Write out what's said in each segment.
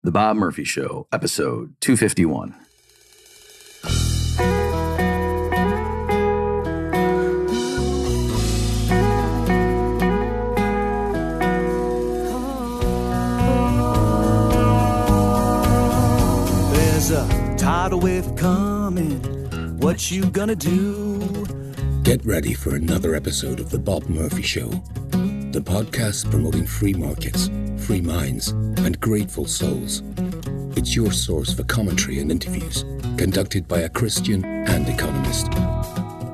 The Bob Murphy Show, episode 251. There's a tidal wave coming. What you gonna do? Get ready for another episode of The Bob Murphy Show, the podcast promoting free markets, free minds, and grateful souls. It's your source for commentary and interviews conducted by a Christian and economist.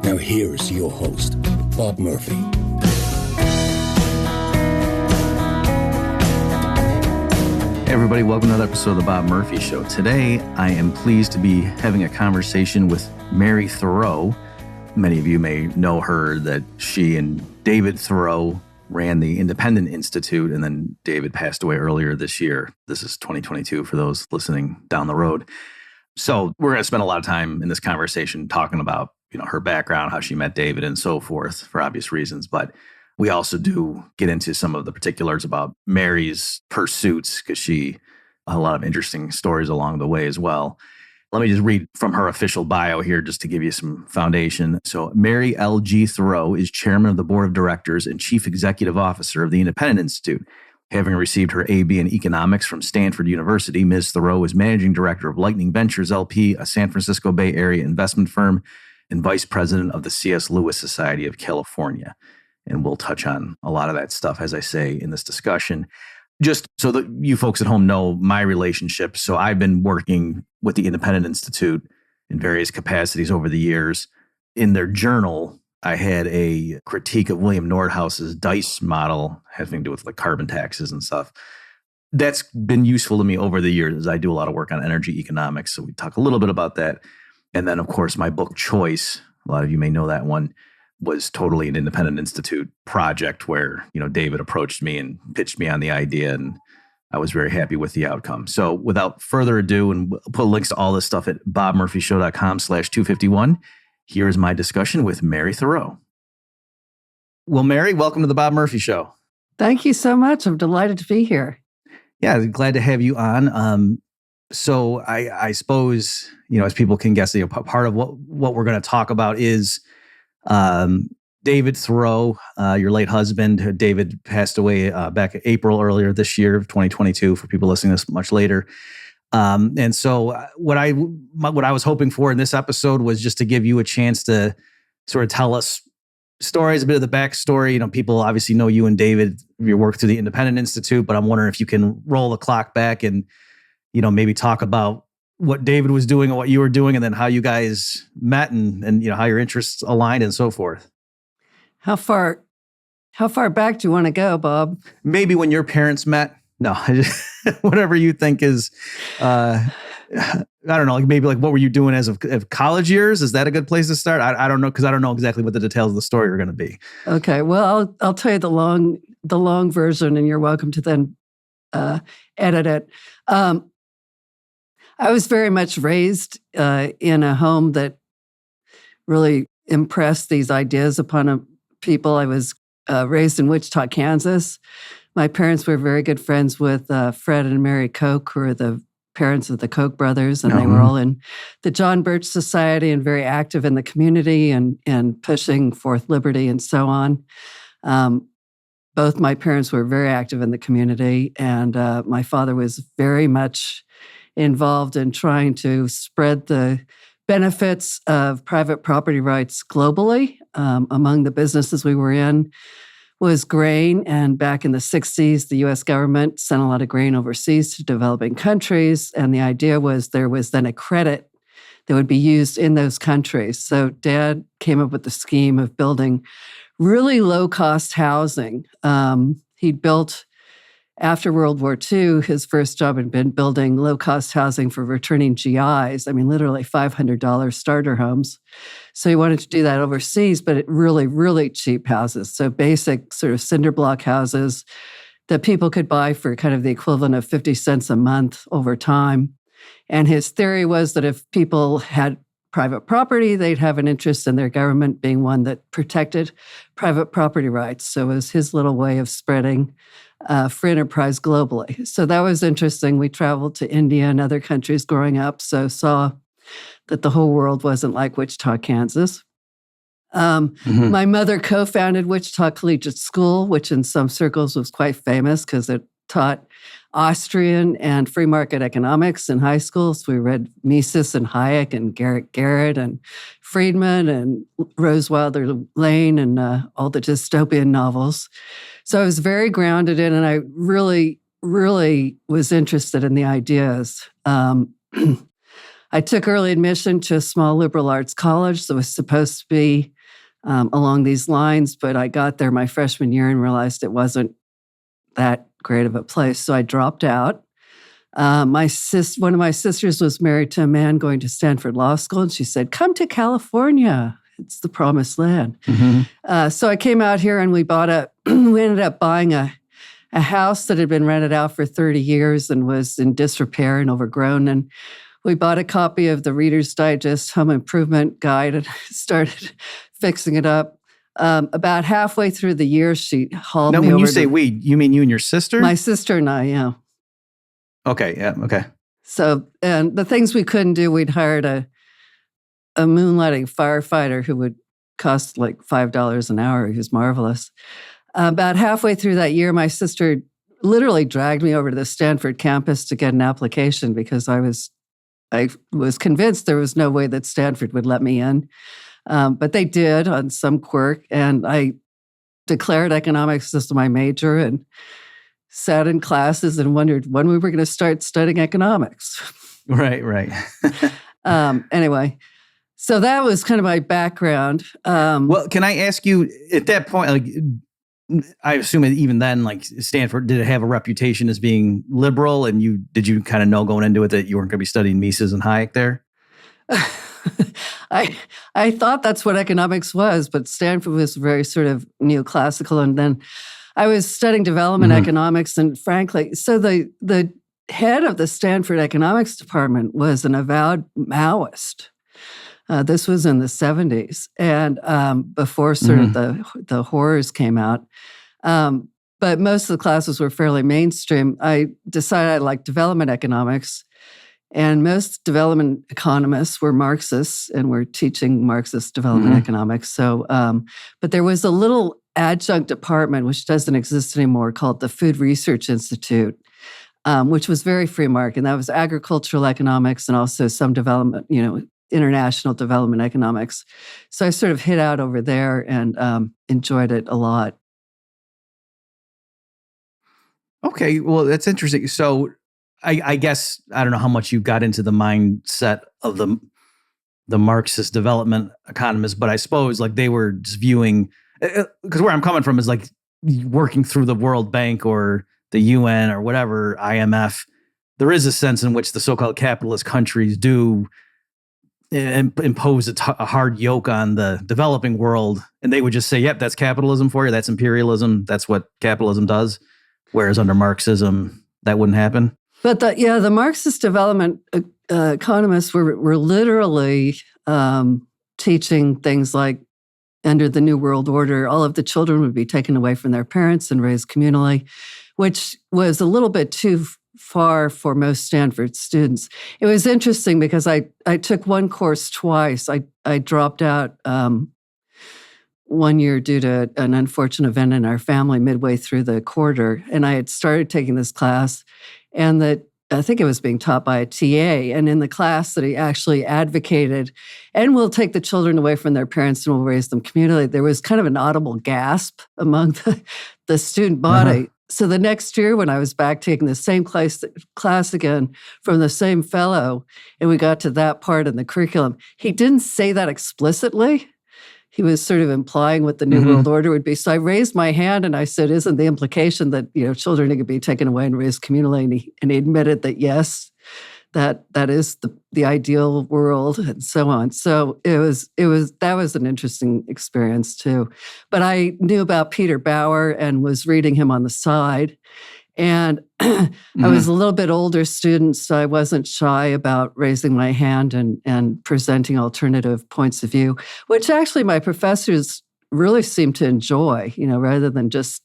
Now here's your host, Bob Murphy. Hey everybody, welcome to another episode of The Bob Murphy Show. Today, I am pleased to be having a conversation with Mary Theroux. Many of you may know her, that she and David Theroux ran the Independent Institute, and then David passed away earlier this year. This is 2022 for those listening down the road. So we're going to spend a lot of time in this conversation talking about, her background, how she met David, and so forth, for obvious reasons. But we also do get into some of the particulars about Mary's pursuits, because she had a lot of interesting stories along the way as well. Let me just read from her official bio here just to give you some foundation. So Mary L.G. Theroux is chairman of the board of directors and chief executive officer of the Independent Institute. Having received her A.B. in economics from Stanford University, Ms. Theroux is managing director of Lightning Ventures LP, a San Francisco Bay Area investment firm, and vice president of the C.S. Lewis Society of California. And we'll touch on a lot of that stuff, as I say, in this discussion. Just so that you folks at home know my relationship. So I've been working with the Independent Institute in various capacities over the years. In their journal, I had a critique of William Nordhaus's DICE model having to do with like carbon taxes and stuff. That's been useful to me over the years as I do a lot of work on energy economics. So we talk a little bit about that. And then, of course, my book Choice, a lot of you may know that one, was totally an Independent Institute project where, David approached me and pitched me on the idea, and I was very happy with the outcome. So without further ado, and we'll put links to all this stuff at bobmurphyshow.com/251, here's my discussion with Mary Theroux. Well, Mary, welcome to the Bob Murphy Show. Thank you so much. I'm delighted to be here. Yeah, glad to have you on. So I suppose, as people can guess, part of what we're going to talk about is David Theroux, your late husband. David passed away back in April earlier this year of 2022, for people listening to this much later. And so what I was hoping for in this episode was just to give you a chance to sort of tell us stories, a bit of the backstory. People obviously know you and David, your work through the Independent Institute, but I'm wondering if you can roll the clock back and, maybe talk about what David was doing and what you were doing, and then how you guys met and how your interests aligned and so forth. How far back do you want to go, Bob? Maybe when your parents met. No, whatever you think is, I don't know, maybe what were you doing as of college years? Is that a good place to start? I don't know, because I don't know exactly what the details of the story are going to be. Okay, well, I'll tell you the long version, and you're welcome to then edit it. I was very much raised in a home that really impressed these ideas upon people. I was raised in Wichita, Kansas. My parents were very good friends with Fred and Mary Koch, who are the parents of the Koch brothers, and they were all in the John Birch Society and very active in the community and pushing forth liberty and so on. Both my parents were very active in the community, and my father was very much involved in trying to spread the benefits of private property rights globally. Among the businesses we were in was grain, and back in the 60s, the U.S. government sent a lot of grain overseas to developing countries, and the idea was there was then a credit that would be used in those countries. So Dad came up with the scheme of building really low-cost housing. He'd built, after World War II, his first job had been building low-cost housing for returning GIs. I mean, literally $500 starter homes. So he wanted to do that overseas, but it really, really cheap houses. So basic sort of cinder block houses that people could buy for kind of the equivalent of 50 cents a month over time. And his theory was that if people had private property, they'd have an interest in their government being one that protected private property rights. So it was his little way of spreading free enterprise globally. So that was interesting. We traveled to India and other countries growing up, so saw that the whole world wasn't like Wichita, Kansas. My mother co-founded Wichita Collegiate School, which in some circles was quite famous because it taught Austrian and free market economics in high school. So we read Mises and Hayek and Garrett and Friedman and Rose Wilder Lane and all the dystopian novels. So I was very grounded in, and I really, really was interested in the ideas. I took early admission to a small liberal arts college that was supposed to be along these lines, but I got there my freshman year and realized it wasn't that great of a place. So I dropped out. One of my sisters was married to a man going to Stanford Law School, and she said, "Come to California. It's the promised land." So I came out here, and we ended up buying a house that had been rented out for 30 years and was in disrepair and overgrown. And we bought a copy of the Reader's Digest Home Improvement Guide and started fixing it up. About halfway through the year, she hauled me over. Now, when you say we, you mean you and your sister? My sister and I, yeah. Okay, yeah, okay. So, and the things we couldn't do, we'd hired a moonlighting firefighter who would cost like $5 an hour. He was marvelous. About halfway through that year, my sister literally dragged me over to the Stanford campus to get an application because I was convinced there was no way that Stanford would let me in. But they did on some quirk, and I declared economics as my major and sat in classes and wondered when we were going to start studying economics. Right. Anyway, so that was kind of my background. Well, can I ask you, at that point, like, I assume that even then, like Stanford, did it have a reputation as being liberal? And did you kind of know going into it that you weren't going to be studying Mises and Hayek there? I thought that's what economics was, but Stanford was very sort of neoclassical. And then I was studying development economics, and frankly, so the head of the Stanford economics department was an avowed Maoist. This was in the 70s, and before sort of the horrors came out. But most of the classes were fairly mainstream. I decided I liked development economics, and most development economists were Marxists and were teaching Marxist development economics. So, but there was a little adjunct department, which doesn't exist anymore, called the Food Research Institute, which was very free market. And that was agricultural economics and also some development, international development economics. So I sort of hid out over there and enjoyed it a lot. Okay, well, that's interesting. So I guess, I don't know how much you got into the mindset of the Marxist development economists, but I suppose like they were just viewing, because where I'm coming from is like working through the World Bank or the UN or whatever, IMF, there is a sense in which the so-called capitalist countries do impose a hard yoke on the developing world, and they would just say, yep, that's capitalism for you, that's imperialism, that's what capitalism does, whereas under Marxism, that wouldn't happen. But the Marxist development economists were literally teaching things like under the New World Order, all of the children would be taken away from their parents and raised communally, which was a little bit too far for most Stanford students. It was interesting because I took one course twice. I dropped out one year due to an unfortunate event in our family midway through the quarter, and I had started taking this class, and I think it was being taught by a TA, and in the class that he actually advocated, and we'll take the children away from their parents and we'll raise them communally. There was kind of an audible gasp among the student body. So the next year when I was back taking the same class again from the same fellow, and we got to that part in the curriculum, he didn't say that explicitly. He was sort of implying what the New World Order would be. So I raised my hand and I said, isn't the implication that, children could be taken away and raised communally? And he admitted that, yes, that is the ideal world and so on. So that was an interesting experience too. But I knew about Peter Bauer and was reading him on the side. And I was a little bit older student, so I wasn't shy about raising my hand and presenting alternative points of view, which actually my professors really seemed to enjoy, rather than just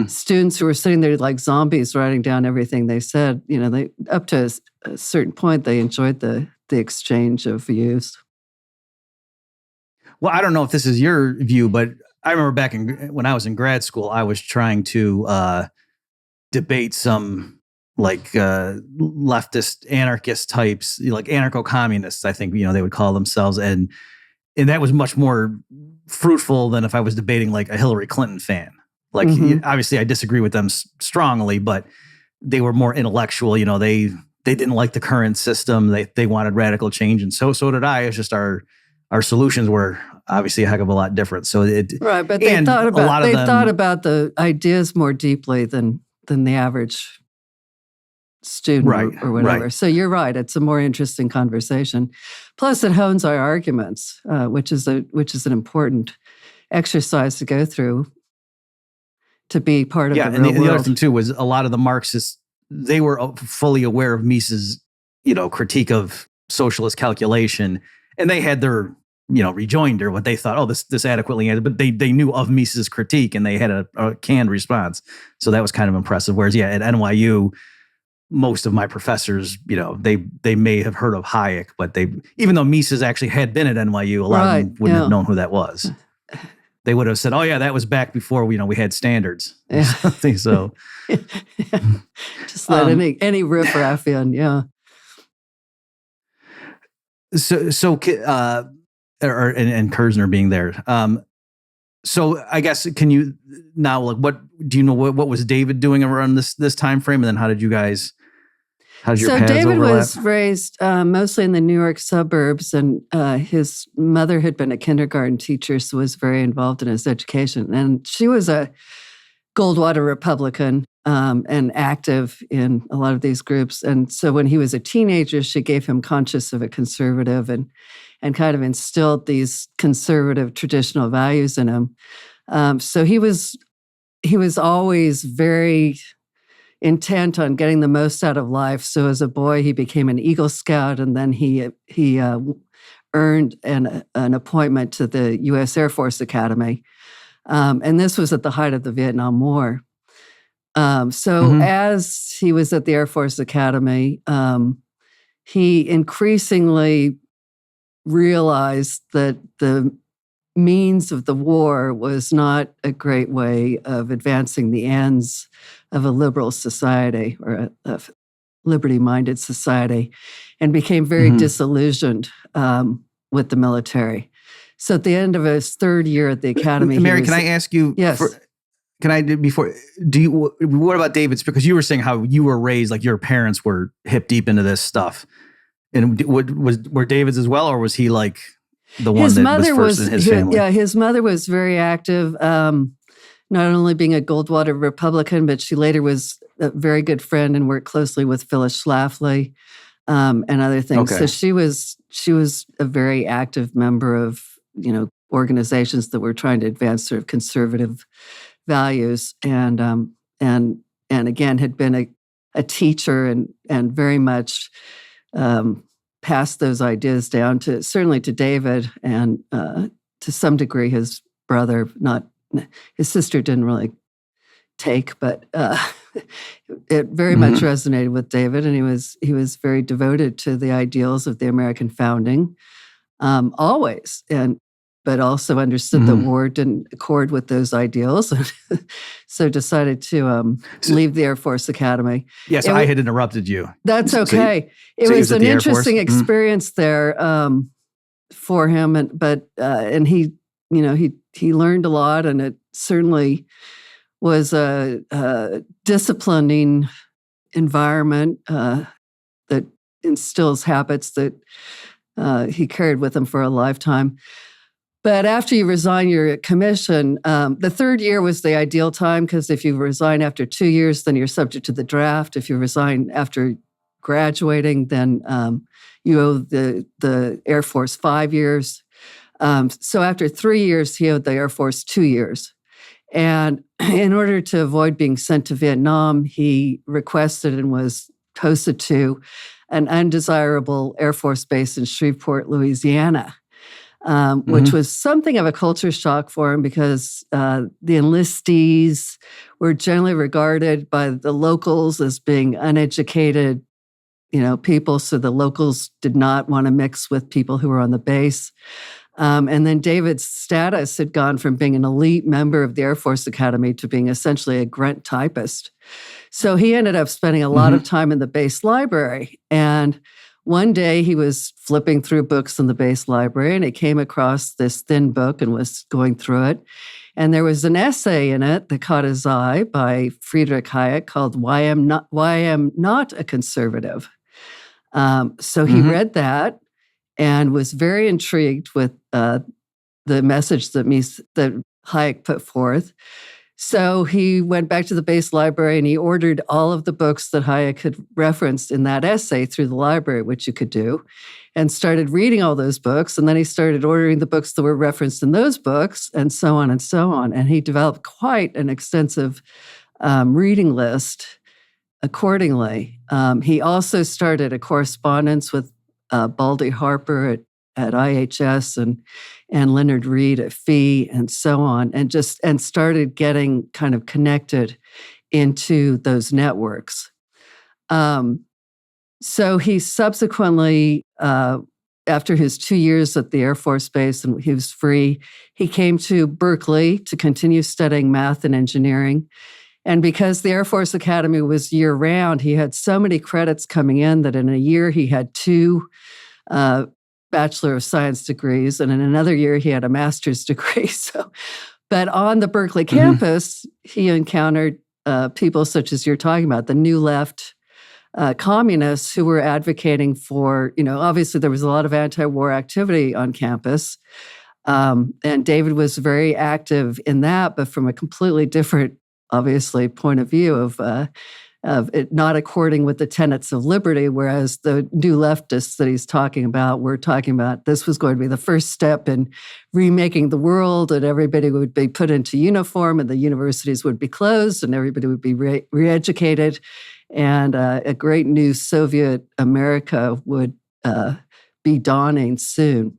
students who were sitting there like zombies writing down everything they said. They up to a certain point, they enjoyed the exchange of views. Well, I don't know if this is your view, but I remember back when I was in grad school, I was trying to debate some leftist anarchist types, like anarcho-communists, I think, they would call themselves. And that was much more fruitful than if I was debating like a Hillary Clinton fan. Like, obviously I disagree with them strongly, but they were more intellectual. They didn't like the current system. They wanted radical change. And so did I. It's just our solutions were obviously a heck of a lot different. So right, but they thought about the ideas more deeply than the average student or whatever. Right. So you're right. It's a more interesting conversation. Plus, it hones our arguments, which is an important exercise to go through to be part of the real world. And the other thing too was a lot of the Marxists, they were fully aware of Mises' critique of socialist calculation, and they had their rejoinder, what they thought, this adequately answered, but they knew of Mises' critique and they had a canned response. So that was kind of impressive. Whereas, at NYU, most of my professors, they may have heard of Hayek, but even though Mises actually had been at NYU, a lot of them wouldn't have known who that was. They would have said, "Oh yeah, that was back before we had standards." Yeah. Something so. Just let any riffraff in, yeah. So and Kerzner being there. So I guess, can you now, what do you know? What was David doing around this time frame, and then how did your paths overlap? David was raised mostly in the New York suburbs, and his mother had been a kindergarten teacher, so was very involved in his education. And she was a Goldwater Republican and active in a lot of these groups. And so when he was a teenager, she gave him conscience of a conservative and kind of instilled these conservative traditional values in him. So he was always very intent on getting the most out of life. So as a boy, he became an Eagle Scout, and then he earned an appointment to the U.S. Air Force Academy. And this was at the height of the Vietnam War. As he was at the Air Force Academy, he increasingly realized that the means of the war was not a great way of advancing the ends of a liberal society or a liberty-minded society, and became very disillusioned with the military. So at the end of his third year at the academy, Mary, can I ask you? Yes. What about David's? Because you were saying how you were raised, like your parents were hip deep into this stuff, and were David's as well, or was he like the one was first in his family? Yeah, his mother was very active, not only being a Goldwater Republican, but she later was a very good friend and worked closely with Phyllis Schlafly and other things. Okay. So she was a very active member of organizations that were trying to advance sort of conservative values, and again had been a teacher and very much passed those ideas down certainly to David and to some degree his brother. Not his sister didn't really take, but it very much resonated with David, and he was very devoted to the ideals of the American founding, always, but also understood the war didn't accord with those ideals, so decided to leave the Air Force Academy. Yes, I had interrupted you. That's okay. It was an interesting experience there for him, and he learned a lot, and it certainly was a disciplining environment that instills habits that he carried with him for a lifetime. But after you resign your commission, the third year was the ideal time, because if you resign after 2 years, then you're subject to the draft. If you resign after graduating, then you owe the Air Force 5 years. So after 3 years, he owed the Air Force 2 years. And in order to avoid being sent to Vietnam, he requested and was posted to an undesirable Air Force base in Shreveport, Louisiana. which was something of a culture shock for him because the enlistees were generally regarded by the locals as being uneducated, people. So the locals did not want to mix with people who were on the base. And then David's status had gone from being an elite member of the Air Force Academy to being essentially a grunt typist. So he ended up spending a lot of time in the base library. And one day he was flipping through books in the base library and he came across this thin book and was going through it. And there was an essay in it that caught his eye by Friedrich Hayek called Why I Am Not a Conservative. So he read that and was very intrigued with the message that Hayek put forth. So he went back to the base library and he ordered all of the books that Hayek had referenced in that essay through the library, which you could do, and started reading all those books. And then he started ordering the books that were referenced in those books, and so on and so on. And he developed quite an extensive reading list accordingly. He also started a correspondence with Baldy Harper at IHS and Leonard Reed at FEE and so on, and started getting kind of connected into those networks. So he subsequently, after his 2 years at the Air Force Base and he was free, he came to Berkeley to continue studying math and engineering. And because the Air Force Academy was year-round, he had so many credits coming in that in a year he had 2 Bachelor of Science degrees, and in another year he had a master's degree. But on the Berkeley campus, he encountered people such as you're talking about, the New Left communists who were advocating for, obviously there was a lot of anti-war activity on campus, and David was very active in that, but from a completely different, obviously, point of view of it not according with the tenets of liberty, whereas the new leftists that he's talking about were talking about this was going to be the first step in remaking the world, and everybody would be put into uniform and the universities would be closed and everybody would be re-educated, and a great new Soviet America would be dawning soon.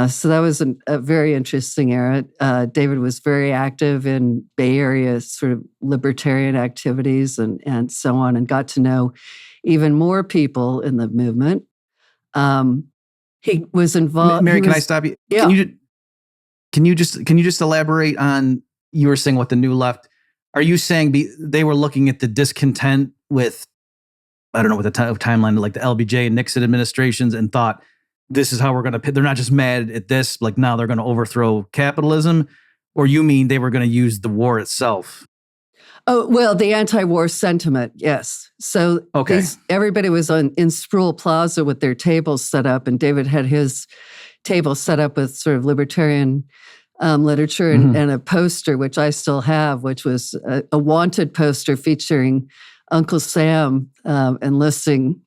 So that was a very interesting era. David was very active in Bay Area sort of libertarian activities and so on, and got to know even more people in the movement. He was involved. Mary, can I stop you? Yeah. Can you just elaborate on, you were saying what the New Left, are you saying they were looking at the discontent with, I don't know what the timeline, like the LBJ and Nixon administrations, and thought, this is how we're going to, they're not just mad at this, like now they're going to overthrow capitalism? Or you mean they were going to use the war itself? Oh, well, the anti-war sentiment, yes. So everybody was in Sproul Plaza with their tables set up, and David had his table set up with sort of libertarian literature and a poster, which I still have, which was a wanted poster featuring Uncle Sam enlisting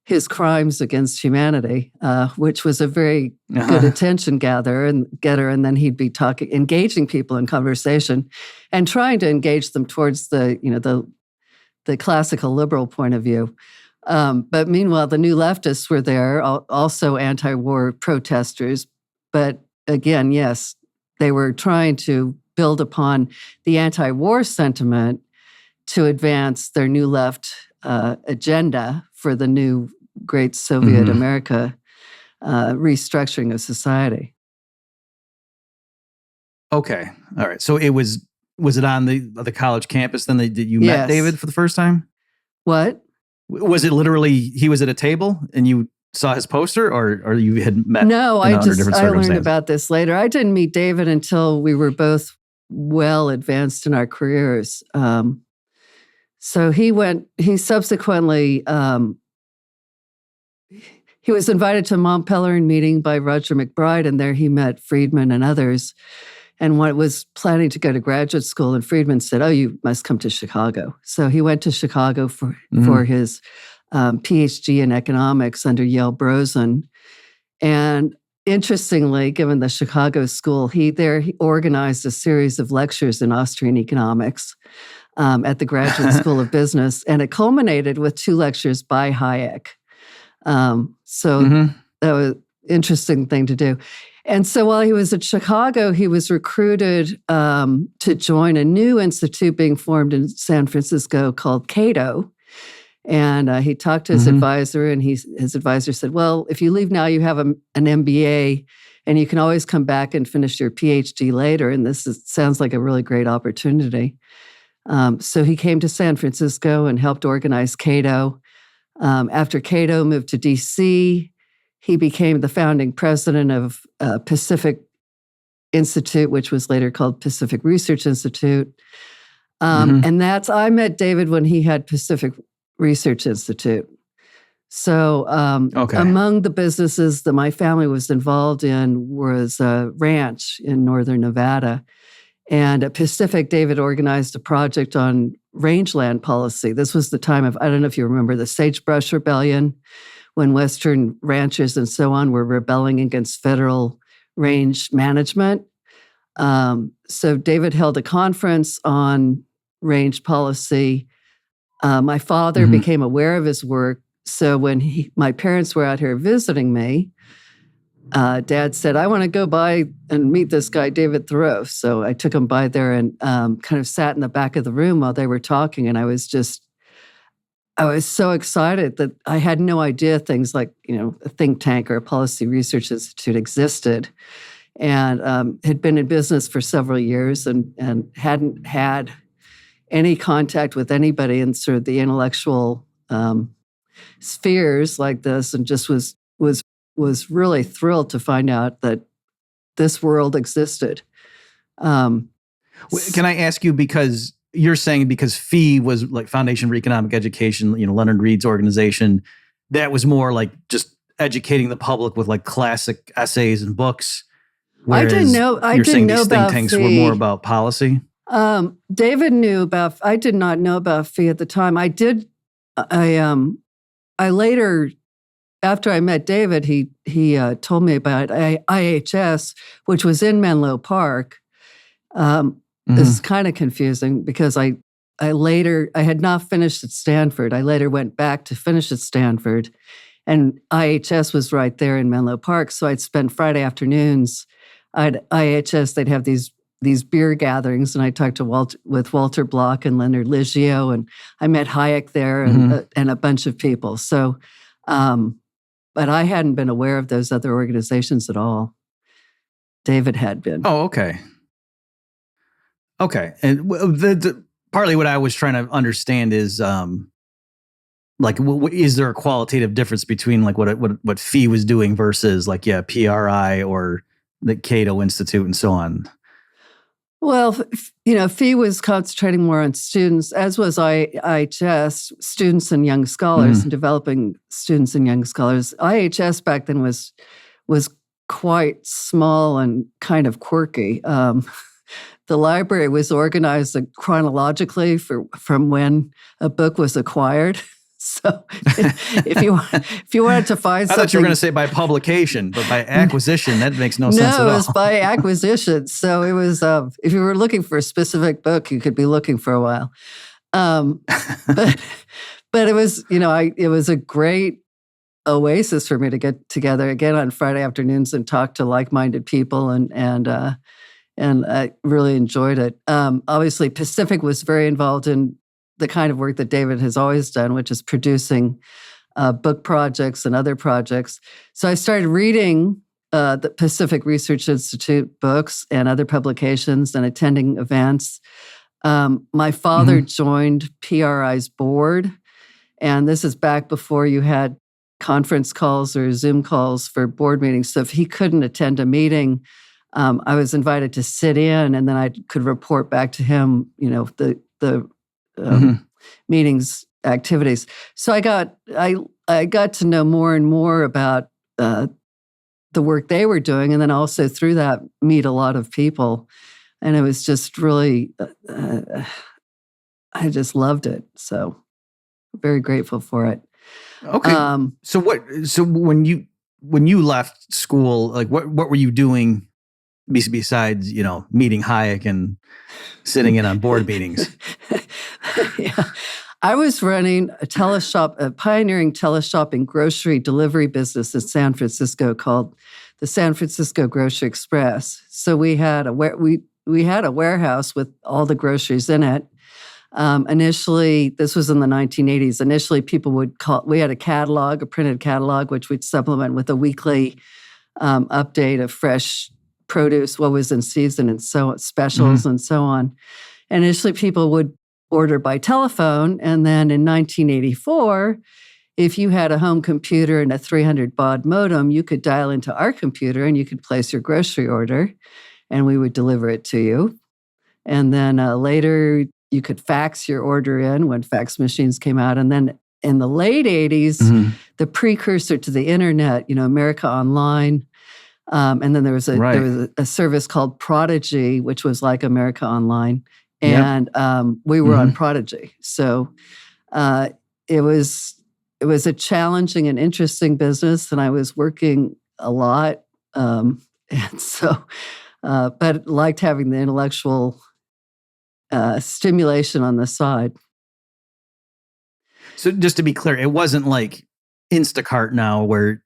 his crimes against humanity, which was a very good attention getter, and then he'd be engaging people in conversation, and trying to engage them towards the classical liberal point of view. But meanwhile, the New Leftists were there, also anti-war protesters. But again, yes, they were trying to build upon the anti-war sentiment to advance their New Left agenda for the new great Soviet America restructuring of society. Okay. All right. So was it on the college campus then that you met David for the first time? What? Was it literally, he was at a table and you saw his poster, or you had met? No, I learned about this later. I didn't meet David until we were both well advanced in our careers. So he subsequently, he was invited to a Mont Pelerin meeting by Roger McBride, and there he met Friedman and others, and was planning to go to graduate school, and Friedman said, "Oh, you must come to Chicago." So he went to Chicago for his PhD in economics under Yale Brosen. And interestingly, given the Chicago school, he organized a series of lectures in Austrian economics at the Graduate School of Business, and it culminated with 2 lectures by Hayek. So that was an interesting thing to do. And so while he was at Chicago, he was recruited to join a new institute being formed in San Francisco called Cato. And he talked to his advisor, and his advisor said, well, if you leave now, you have an MBA, and you can always come back and finish your PhD later. And sounds like a really great opportunity. So he came to San Francisco and helped organize Cato. After Cato moved to D.C., he became the founding president of Pacific Institute, which was later called Pacific Research Institute. And I met David when he had Pacific Research Institute. So among the businesses that my family was involved in was a ranch in northern Nevada. And at Pacific, David organized a project on rangeland policy. This was the time of, I don't know if you remember, the Sagebrush Rebellion, when Western ranchers and so on were rebelling against federal range management. So David held a conference on range policy. My father became aware of his work. So when my parents were out here visiting me, Dad said, I want to go by and meet this guy, David Theroux. So I took him by there and kind of sat in the back of the room while they were talking. And I was so excited that I had no idea things like, a think tank or a policy research institute existed, and had been in business for several years and hadn't had any contact with anybody in sort of the intellectual spheres like this, and just was really thrilled to find out that this world existed. Can I ask you, because you're saying because FEE was like Foundation for Economic Education, Leonard Read's organization, that was more like just educating the public with like classic essays and books. I didn't know. You're saying these think tanks were more about policy. David knew about. I did not know about FEE at the time. I did. I later, after I met David, he told me about IHS, which was in Menlo Park. This is kind of confusing because I had not finished at Stanford. I later went back to finish at Stanford, and IHS was right there in Menlo Park. So I'd spend Friday afternoons at IHS. They'd have these beer gatherings, and I talked with Walter Block and Leonard Liggio, and I met Hayek there and a bunch of people. So, but I hadn't been aware of those other organizations at all. David had been. Oh, okay. Okay. And partly what I was trying to understand is, is there a qualitative difference between like what FEE was doing versus like, PRI or the Cato Institute and so on? Well, FEE was concentrating more on students, as was IHS, students and young scholars, and developing students and young scholars. IHS back then was quite small and kind of quirky. The library was organized chronologically from when a book was acquired. So if you wanted to find something... I thought you were going to say by publication, but by acquisition, that makes no sense at all. No, it was by acquisition. So it was, if you were looking for a specific book, you could be looking for a while. But it was, it was a great oasis for me to get together again on Friday afternoons and talk to like-minded people, and I really enjoyed it. Obviously, Pacific was very involved in the kind of work that David has always done, which is producing book projects and other projects. So I started reading the Pacific Research Institute books and other publications and attending events. My father joined PRI's board, and this is back before you had conference calls or Zoom calls for board meetings. So if he couldn't attend a meeting, I was invited to sit in, and then I could report back to him, the meetings, activities. So I got to know more and more about the work they were doing, and then also through that meet a lot of people, and it was just really, I just loved it. So very grateful for it. Okay. So when you left school, like what were you doing besides, meeting Hayek and sitting in on board meetings? Yeah. I was running a pioneering teleshopping grocery delivery business in San Francisco called the San Francisco Grocery Express. So we had a warehouse with all the groceries in it. Initially, this was in the 1980s. Initially, we had a printed catalog, which we'd supplement with a weekly update of fresh produce, what was in season, and so specials and so on. And initially, people would order by telephone. And then in 1984, if you had a home computer and a 300 baud modem, you could dial into our computer and you could place your grocery order and we would deliver it to you. And then later, you could fax your order in when fax machines came out. And then in the late 80s, the precursor to the internet, America Online. And then there was a service called Prodigy, which was like America Online. And we were on Prodigy. So it was a challenging and interesting business, and I was working a lot. And so, but liked having the intellectual stimulation on the side. So just to be clear, it wasn't like Instacart now where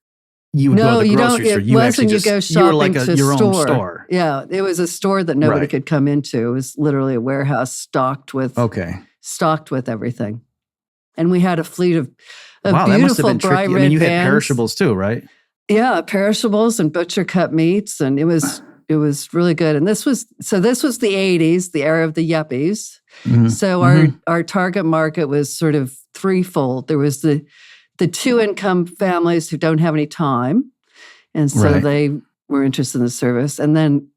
you would go to the grocery store. You actually you were like your own store. Yeah, it was a store that nobody could come into. It was literally a warehouse stocked with everything. And we had a fleet of beautiful bright red vans. You had perishables too, right? Yeah, perishables and butcher cut meats, and it was really good. And this was the 80s, the era of the yuppies. So our target market was sort of threefold. There was the two-income families who don't have any time, and so they were interested in the service. And then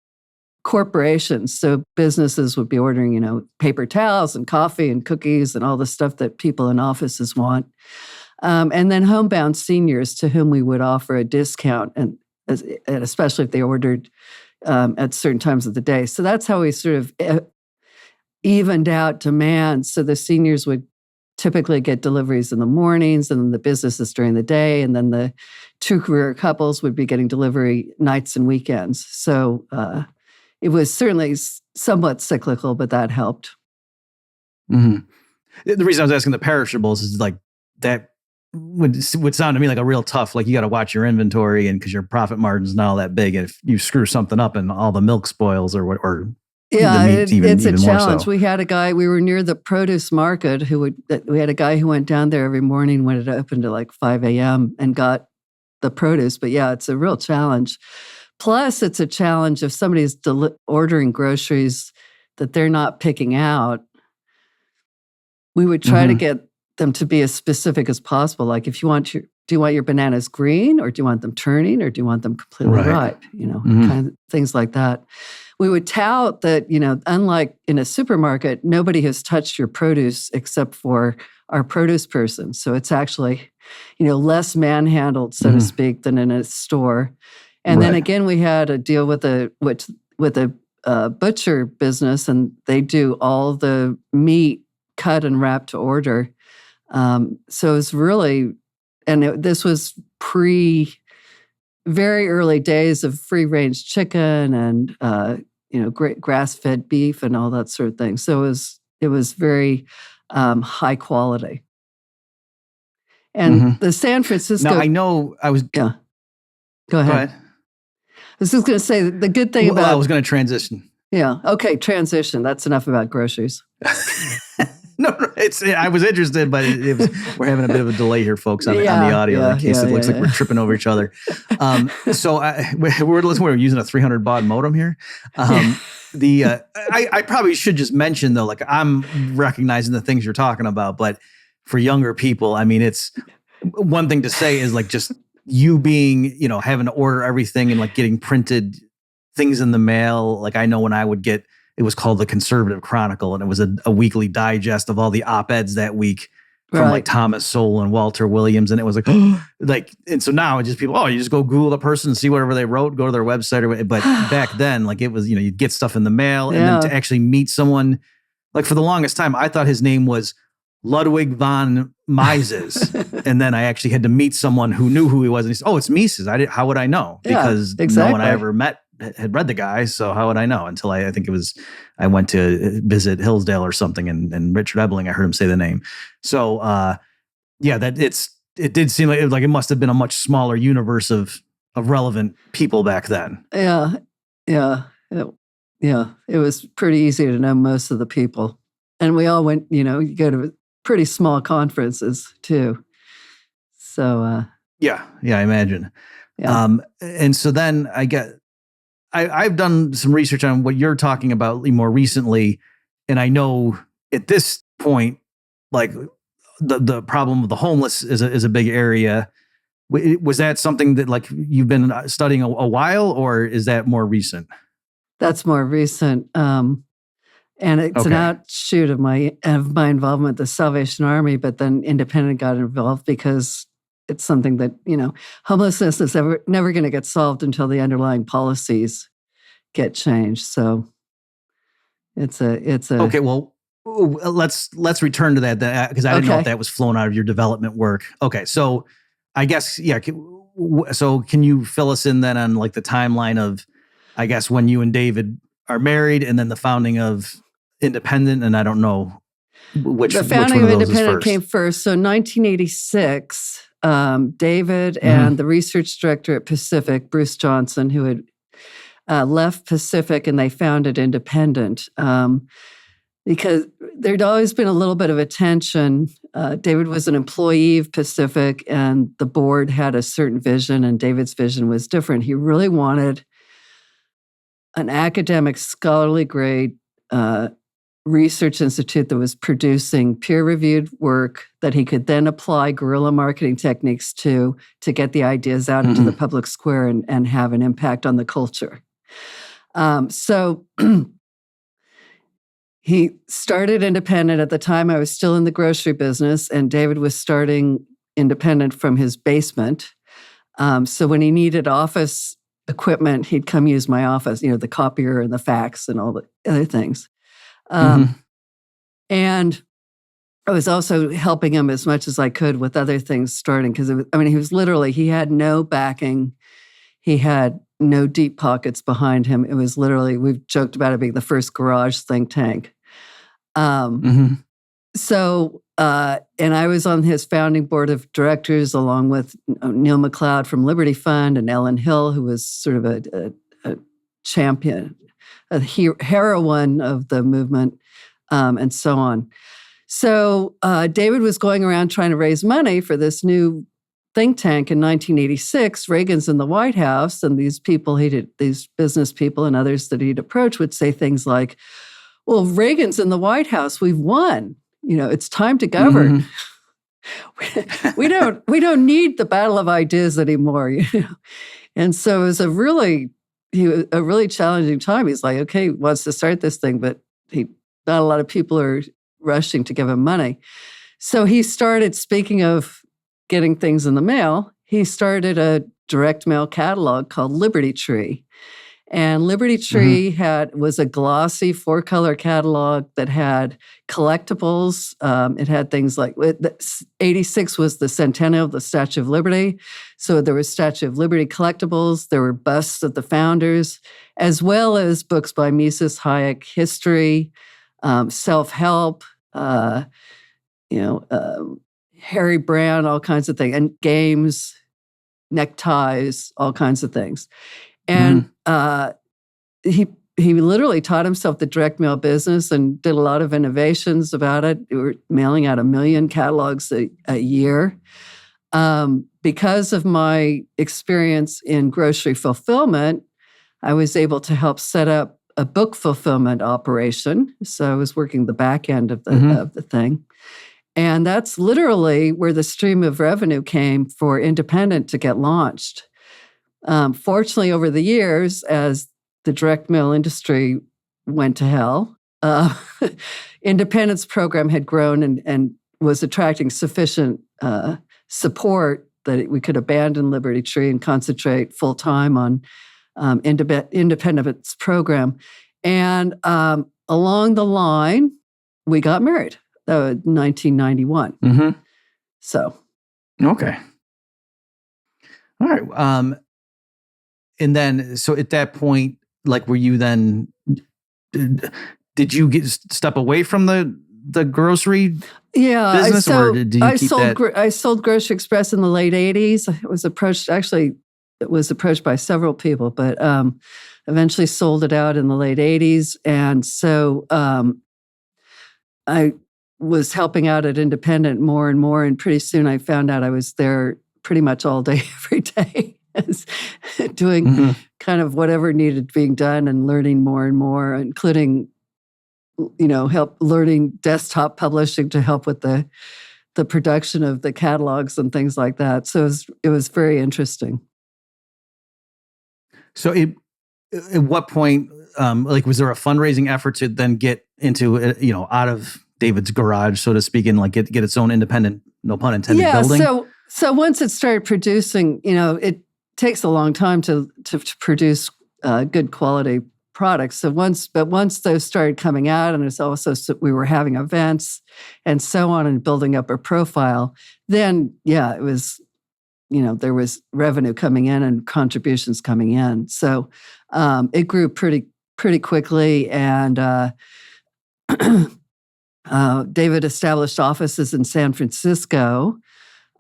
corporations, so businesses would be ordering, paper towels and coffee and cookies and all the stuff that people in offices want. And then homebound seniors to whom we would offer a discount, and especially if they ordered at certain times of the day. So that's how we sort of evened out demand. So the seniors would typically get deliveries in the mornings, and then the businesses during the day, and then the two career couples would be getting delivery nights and weekends. So it was certainly somewhat cyclical, but that helped. The reason I was asking the perishables is like that would sound to me like a real tough, like you got to watch your inventory, and because your profit margin's not all that big, and if you screw something up and all the milk spoils or yeah, it's a challenge. We had a guy, we were near the produce market we had a guy who went down there every morning when it opened at like 5 a.m. and got the produce. But yeah, it's a real challenge. Plus, it's a challenge if somebody's ordering groceries that they're not picking out. We would try to get them to be as specific as possible. Like if do you want your bananas green, or do you want them turning, or do you want them completely ripe? Kind of things like that. We would tout that, unlike in a supermarket, nobody has touched your produce except for our produce person. So it's actually, less manhandled, so to speak, than in a store. And then again, we had a deal with a butcher business, and they do all the meat cut and wrapped to order. So it's really, this was very early days of free-range chicken and great grass-fed beef and all that sort of thing. So it was very high quality. And the San Francisco. Now I know I was. Yeah. Go ahead. I was just going to say the good thing about. I was going to transition. Yeah. Okay. Transition. That's enough about groceries. No, I was interested, but we're having a bit of a delay here, folks, on the audio in case it looks like we're tripping over each other. So we're using a 300 baud modem here. I probably should just mention though, like I'm recognizing the things you're talking about, but for younger people, I mean, it's one thing to say is like just you being, having to order everything and like getting printed things in the mail. Like I know when I would get. It was called the Conservative Chronicle, and it was a weekly digest of all the op-eds that week from like Thomas Sowell and Walter Williams. And it was like, and so now it's just people, you just go Google the person, see whatever they wrote, go to their website. But back then, like it was, you'd get stuff in the mail, and then to actually meet someone, like for the longest time, I thought his name was Ludwig von Mises. And then I actually had to meet someone who knew who he was. And he said, it's Mises. How would I know? Because no one I ever met had read the guy, so how would I know? Until I think it was, I went to visit Hillsdale or something, and Richard Ebling, I heard him say the name. So yeah, it did seem like it must have been a much smaller universe of relevant people back then. Yeah, yeah, it was pretty easy to know most of the people, and we all went. You go to pretty small conferences too. So yeah, I imagine. Yeah. And so then I've done some research on what you're talking about more recently, and I know at this point, like the problem of the homeless is a big area. Was that something that like you've been studying a while, or is that more recent? That's more recent. And it's an outshoot of my involvement with the Salvation Army, but then Independent got involved because it's something that, homelessness is never going to get solved until the underlying policies get changed. So it's a okay. Well, let's return to that because I didn't know if that was flown out of your development work. Okay, so I guess so can you fill us in then on like the timeline of, I guess, when you and David are married, and then the founding of Independent, and I don't know which the founding of Independent came first. So 1986, David and the research director at Pacific, Bruce Johnson, who had left Pacific, and they founded Independent. Because there'd always been a little bit of a tension. David was an employee of Pacific, and the board had a certain vision, and David's vision was different. He really wanted an academic, scholarly grade research institute that was producing peer-reviewed work that he could then apply guerrilla marketing techniques to get the ideas out into the public square and have an impact on the culture. So he started Independent. At the time, I was still in the grocery business, and David was starting Independent from his basement. So when he needed office equipment, he'd come use my office, the copier and the fax and all the other things. And I was also helping him as much as I could with other things starting, because he had no backing. He had no deep pockets behind him. It was literally, we've joked about it being the first garage think tank. So, and I was on his founding board of directors, along with Neil McLeod from Liberty Fund and Ellen Hill, who was sort of a champion, a heroine of the movement, and so on. So David was going around trying to raise money for this new think tank in 1986. Reagan's in the White House, and these business people and others that he'd approach would say things like, well, Reagan's in the White House, we've won. It's time to govern. We don't need the battle of ideas anymore. And so it was a really challenging time. He's like, okay, he wants to start this thing, but not a lot of people are rushing to give him money. So he started, speaking of getting things in the mail, he started a direct mail catalog called Liberty Tree. And Liberty Tree was a glossy 4-color catalog that had collectibles. It had things like, 86 was the centennial of the Statue of Liberty. So there was Statue of Liberty collectibles. There were busts of the founders, as well as books by Mises, Hayek, history, self-help, Harry Brand, all kinds of things, and games, neckties, all kinds of things. And he literally taught himself the direct mail business and did a lot of innovations about it. We were mailing out 1 million catalogs a year. Because of my experience in grocery fulfillment, I was able to help set up a book fulfillment operation. So I was working the back end of the thing. And that's literally where the stream of revenue came for Independent to get launched. Fortunately, over the years, as the direct mail industry went to hell, Independent's program had grown and was attracting sufficient support that we could abandon Liberty Tree and concentrate full-time on Independent's program. And along the line, we got married. That was 1991. So. Okay. All right. And then, so at that point, like, were you then, did you step away from the grocery business, or did you keep that? I sold Grocery Express in the late 80s. It was approached by several people, but eventually sold it out in the late 80s. And so I was helping out at Independent more and more. And pretty soon I found out I was there pretty much all day, every day, doing kind of whatever needed being done and learning more and more, including, help learning desktop publishing to help with the production of the catalogs and things like that. So it was very interesting. So at what point, was there a fundraising effort to then get into, out of David's garage, so to speak, and like get its own independent, no pun intended, building? So once it started producing, it takes a long time to produce good quality products. So once those started coming out, and it's also we were having events and so on, and building up a profile, then it was, there was revenue coming in and contributions coming in. So it grew pretty quickly, and David established offices in San Francisco,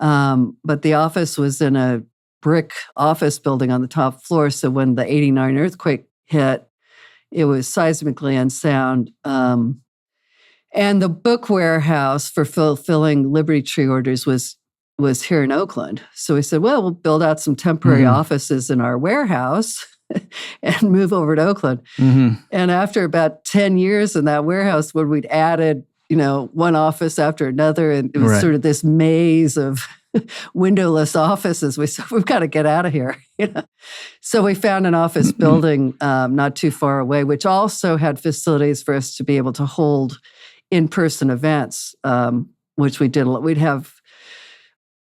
but the office was in a brick office building on the top floor. So when the '89 earthquake hit, it was seismically unsound. And the book warehouse for fulfilling Liberty Tree orders was here in Oakland. So we said, well, we'll build out some temporary offices in our warehouse and move over to Oakland. And after about 10 years in that warehouse, when we'd added, one office after another, and it was sort of this maze of windowless offices, we said, we've got to get out of here. So we found an office building not too far away, which also had facilities for us to be able to hold in-person events, which we did. We'd have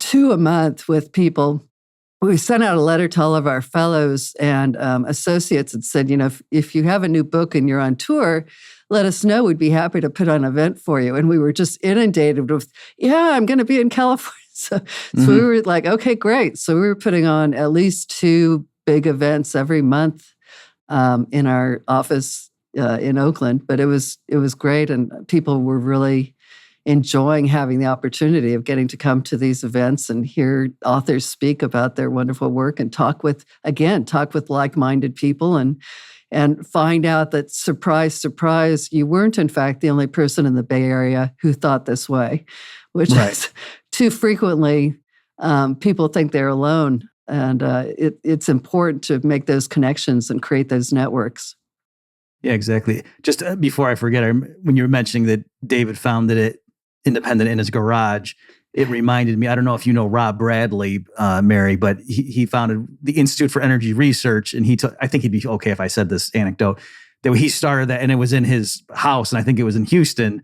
2 a month with people. We sent out a letter to all of our fellows and associates and said, if you have a new book and you're on tour, let us know. We'd be happy to put on an event for you. And we were just inundated with, I'm going to be in California. So we were like, okay, great. So we were putting on at least 2 big events every month in our office in Oakland. But it was great, and people were really enjoying having the opportunity of getting to come to these events and hear authors speak about their wonderful work and talk with like-minded people and find out that, surprise, surprise, you weren't, in fact, the only person in the Bay Area who thought this way, which is too frequently people think they're alone. And it's important to make those connections and create those networks. Yeah, exactly. Just before I forget, when you were mentioning that David founded it independent in his garage, it reminded me, I don't know if you know Rob Bradley, Mary, but he founded the Institute for Energy Research, and I think he'd be okay if I said this anecdote, that he started that, and it was in his house, and I think it was in Houston.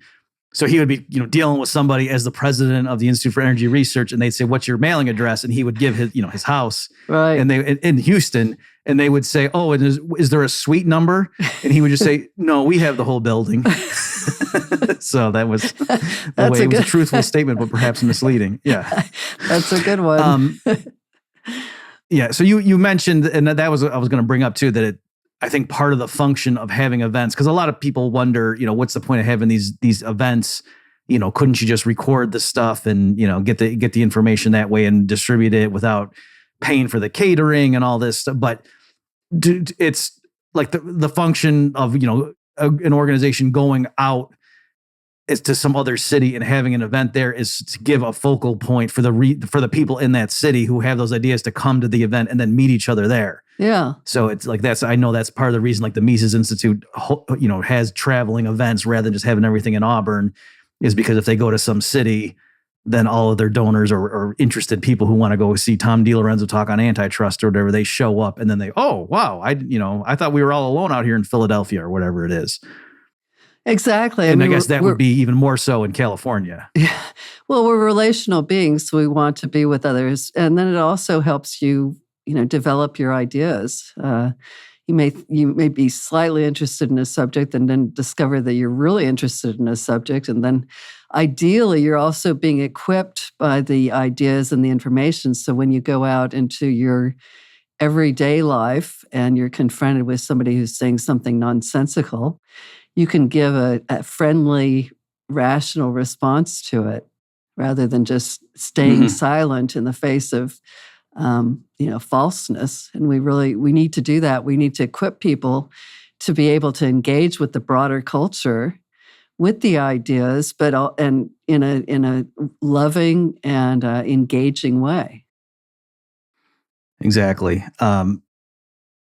So he would be, dealing with somebody as the president of the Institute for Energy Research, and they'd say, "What's your mailing address?" And he would give his house, right, and they in Houston, and they would say, "Oh, and is there a suite number?" And he would just say, "No, we have the whole building." So that was the way. It was a truthful statement, but perhaps misleading. Yeah, that's a good one. Yeah. So you mentioned, and that was I was going to bring up too, that I think part of the function of having events, because a lot of people wonder, what's the point of having these events? Couldn't you just record the stuff and get the information that way and distribute it without paying for the catering and all this stuff? But it's like the function of an organization going out is to some other city and having an event there is to give a focal point for the people in that city who have those ideas to come to the event and then meet each other there. Yeah. So it's like I know that's part of the reason, like the Mises Institute, has traveling events rather than just having everything in Auburn, is because if they go to some city, then all of their donors or interested people who want to go see Tom DiLorenzo talk on antitrust or whatever, they show up and then they, oh, wow, I thought we were all alone out here in Philadelphia or whatever it is. Exactly. And I guess that would be even more so in California. Yeah. Well, we're relational beings, so we want to be with others. And then it also helps you, develop your ideas. You may be slightly interested in a subject and then discover that you're really interested in a subject. And then ideally, you're also being equipped by the ideas and the information. So when you go out into your everyday life and you're confronted with somebody who's saying something nonsensical, you can give a friendly, rational response to it rather than just staying silent in the face of falseness. And we need to do that. We need to equip people to be able to engage with the broader culture with the ideas, and in a loving and engaging way. Exactly.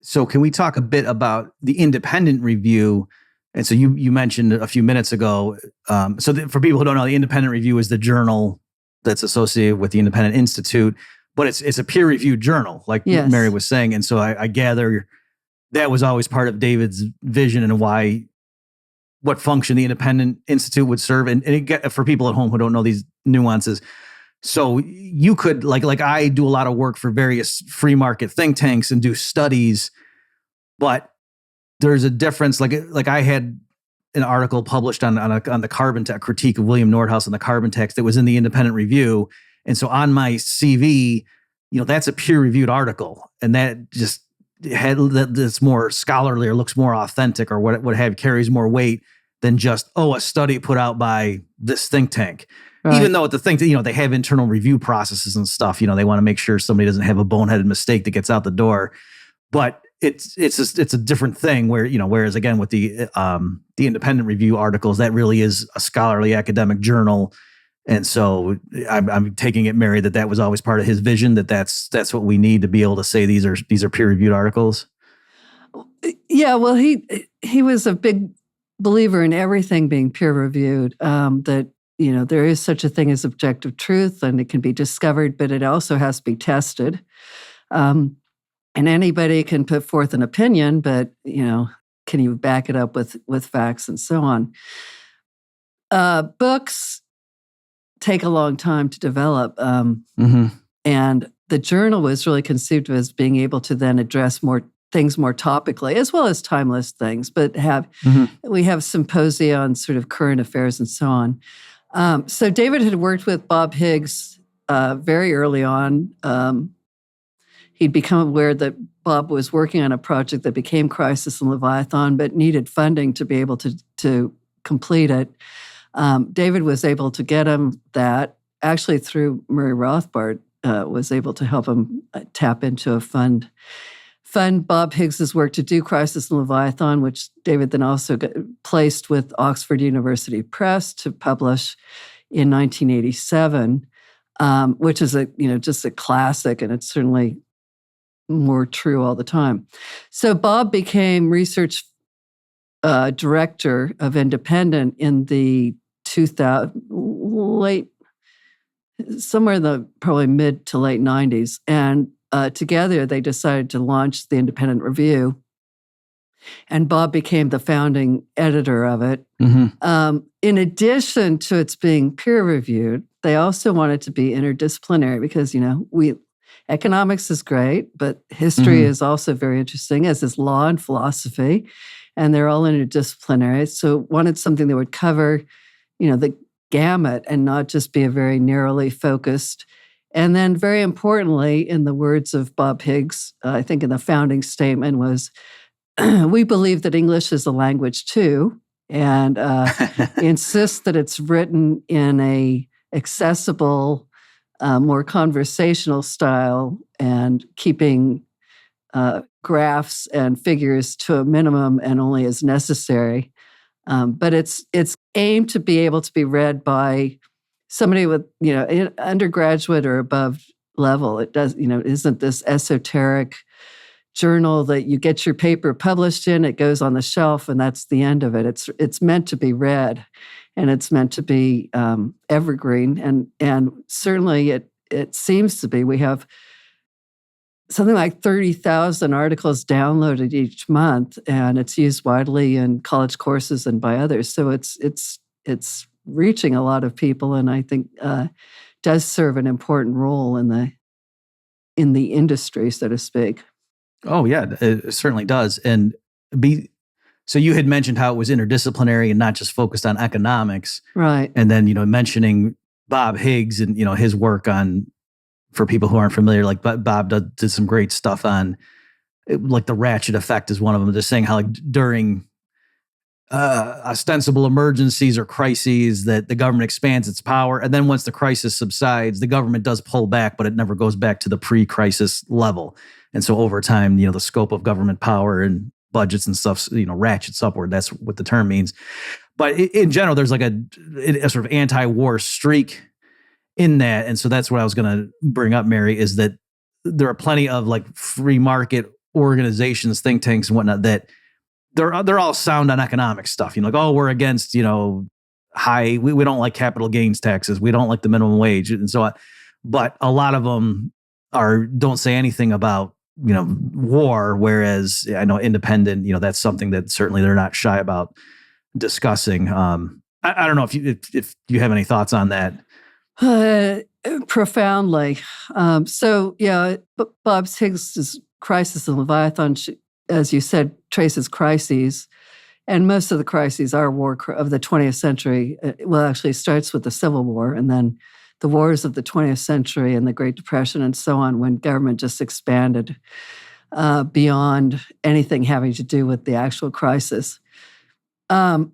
So can we talk a bit about the independent review? And so you mentioned a few minutes ago. For people who don't know, the independent review is the journal that's associated with the Independent Institute, but it's a peer-reviewed journal, like Yes. Mary was saying. And so I gather that was always part of David's vision and what function the Independent Institute would serve. And for people at home who don't know these nuances, so you could, like I do a lot of work for various free market think tanks and do studies, but there's a difference. Like I had an article published on the carbon tax, critique of William Nordhaus on the carbon tax that was in the Independent Review. And so on my CV, that's a peer-reviewed article, and that just that's more scholarly or looks more authentic or what have carries more weight than just a study put out by this think tank. Right. Even though at the think that they have internal review processes and stuff, they want to make sure somebody doesn't have a boneheaded mistake that gets out the door. But it's a different thing whereas again with the independent review articles, that really is a scholarly academic journal. And so I'm taking it, Mary, that was always part of his vision, that's what we need to be able to say these are peer-reviewed articles. Yeah, well, he was a big believer in everything being peer-reviewed, that there is such a thing as objective truth and it can be discovered, but it also has to be tested. And anybody can put forth an opinion, but, can you back it up with facts and so on? Books take a long time to develop. And the journal was really conceived as being able to then address more things more topically, as well as timeless things, but we have symposia on sort of current affairs and so on. So David had worked with Bob Higgs very early on. He'd become aware that Bob was working on a project that became Crisis and Leviathan, but needed funding to be able to complete it. David was able to get him that, actually through Murray Rothbard, was able to help him tap into a fund Bob Higgs's work to do Crisis and Leviathan, which David then also got placed with Oxford University Press to publish in 1987, which is just a classic, and it's certainly more true all the time. So Bob became research director of Independent in the somewhere in the probably mid to late 90s. And together they decided to launch the Independent Review. And Bob became the founding editor of it. In addition to its being peer-reviewed, they also wanted to be interdisciplinary because, economics is great, but history is also very interesting, as is law and philosophy, and they're all interdisciplinary. So wanted something that would cover, the gamut and not just be a very narrowly focused. And then very importantly, in the words of Bob Higgs, I think in the founding statement was, we believe that English is a language too, and insist that it's written in a accessible, more conversational style and keeping graphs and figures to a minimum and only as necessary. But it's aimed to be able to be read by somebody with, undergraduate or above level. It does, isn't this esoteric journal that you get your paper published in, it goes on the shelf, and that's the end of it. It's meant to be read, and it's meant to be evergreen. And certainly it seems to be. We have something like 30,000 articles downloaded each month, and it's used widely in college courses and by others. So it's reaching a lot of people, and I think does serve an important role in the industry, so to speak. Oh yeah, it certainly does. So you had mentioned how it was interdisciplinary and not just focused on economics, right? And then mentioning Bob Higgs and his work on for people who aren't familiar, like Bob did some great stuff on, like the ratchet effect is one of them, just saying how like during ostensible emergencies or crises that the government expands its power. And then once the crisis subsides, the government does pull back, but it never goes back to the pre-crisis level. And so over time, the scope of government power and budgets and stuff, ratchets upward. That's what the term means. But in general, there's like a sort of anti-war streak in that. And so that's what I was going to bring up, Mary, is that there are plenty of like free market organizations, think tanks and whatnot that they're all sound on economic stuff. Like, oh, we're against, high, we don't like capital gains taxes. We don't like the minimum wage and so on. But a lot of them don't say anything about, war. Whereas I know independent, that's something that certainly they're not shy about discussing. I don't know if you have any thoughts on that. Profoundly. So yeah, Bob Higgs' Crisis of Leviathan, as you said, traces crises. And most of the crises are war of the 20th century. Well, actually, it starts with the Civil War and then the wars of the 20th century and the Great Depression and so on, when government just expanded beyond anything having to do with the actual crisis. 9/11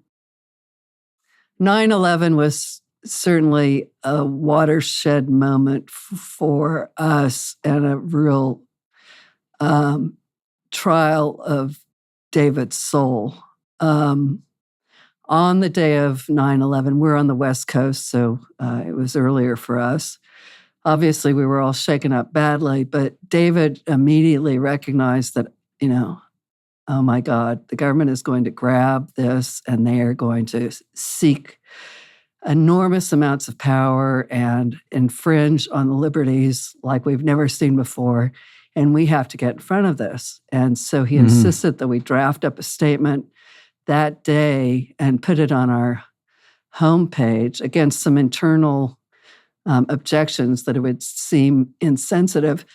was certainly a watershed moment for us and a real trial of David's soul. On the day of 9/11, we're on the West Coast, so it was earlier for us. Obviously, we were all shaken up badly, but David immediately recognized that, oh my God, the government is going to grab this and they are going to seek enormous amounts of power and infringe on the liberties like we've never seen before. And we have to get in front of this. And so he insisted that we draft up a statement that day and put it on our homepage against some internal objections that it would seem insensitive.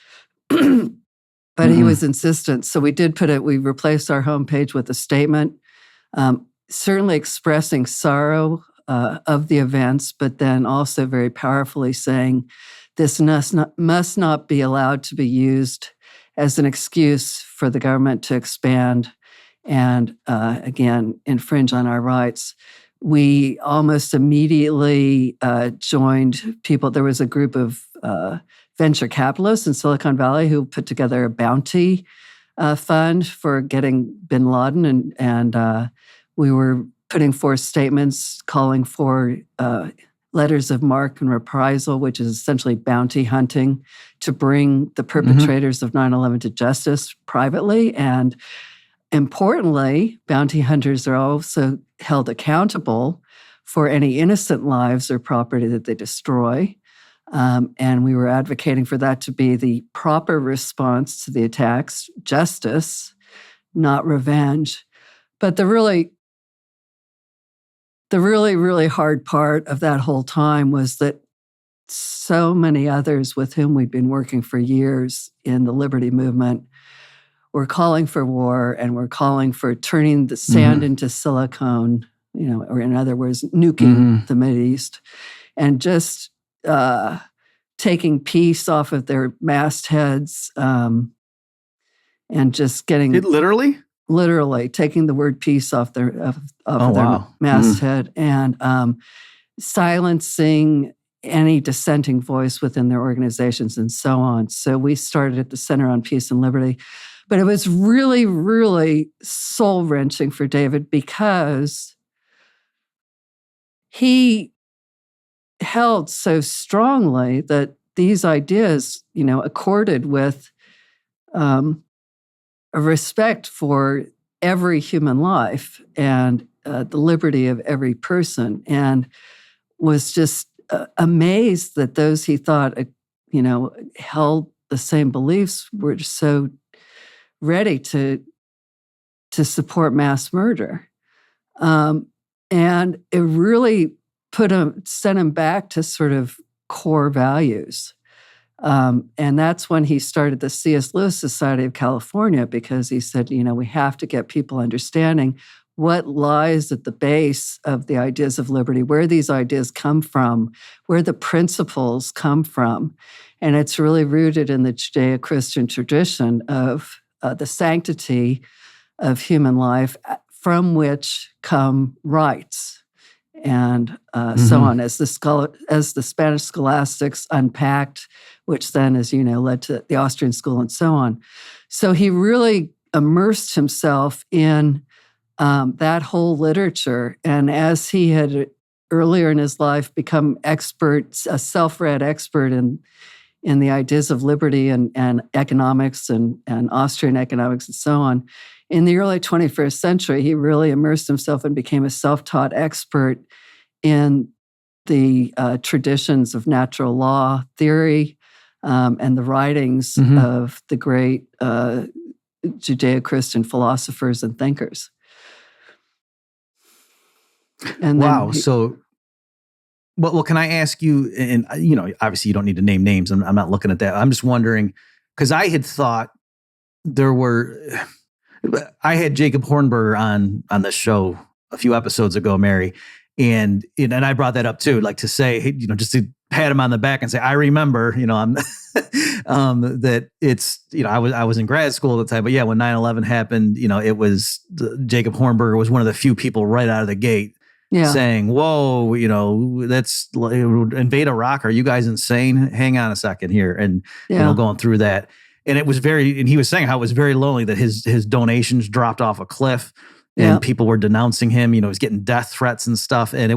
But he was insistent. So we did we replaced our homepage with a statement, certainly expressing sorrow of the events, but then also very powerfully saying this must not be allowed to be used as an excuse for the government to expand and, again, infringe on our rights. We almost immediately joined people. There was a group of venture capitalists in Silicon Valley who put together a bounty fund for getting bin Laden, and we were putting forth statements calling for letters of marque and reprisal, which is essentially bounty hunting, to bring the perpetrators of 9/11 to justice privately. And importantly, bounty hunters are also held accountable for any innocent lives or property that they destroy. And we were advocating for that to be the proper response to the attacks, justice, not revenge. But the really, really hard part of that whole time was that so many others with whom we'd been working for years in the liberty movement were calling for war and were calling for turning the sand into silicone, or in other words, nuking the Mideast, and just taking peace off of their mastheads and just getting it literally taking the word peace off their masthead and silencing any dissenting voice within their organizations and so on. So we started at the Center on Peace and Liberty. But it was really, really soul-wrenching for David because he held so strongly that these ideas, accorded with a respect for every human life and the liberty of every person, and was just amazed that those he thought, held the same beliefs were so ready to support mass murder. And it really sent him back to sort of core values. And that's when he started the C.S. Lewis Society of California, because he said, we have to get people understanding what lies at the base of the ideas of liberty, where these ideas come from, where the principles come from. And it's really rooted in the Judeo-Christian tradition of the sanctity of human life, from which come rights, and so on, as the Spanish scholastics unpacked, which then, as you know, led to the Austrian school and so on. So he really immersed himself in that whole literature. And as he had earlier in his life become a self-read expert in the ideas of liberty and economics and Austrian economics and so on, in the early 21st century, he really immersed himself and became a self-taught expert in the traditions of natural law theory and the writings of the great Judeo-Christian philosophers and thinkers. And wow. Well, can I ask you, and obviously you don't need to name names. I'm not looking at that. I'm just wondering, because I had thought I had Jacob Hornberger on this show a few episodes ago, Mary, and I brought that up too, like to say, hey, just to pat him on the back and say, I remember, I'm that it's, I was in grad school at the time, but yeah, when 9/11 happened, it was Jacob Hornberger was one of the few people right out of the gate saying, whoa, that's invade Iraq. Are you guys insane? Hang on a second here. And, going through that. And it was and he was saying how it was very lonely, that his donations dropped off a cliff and people were denouncing him, he was getting death threats and stuff. And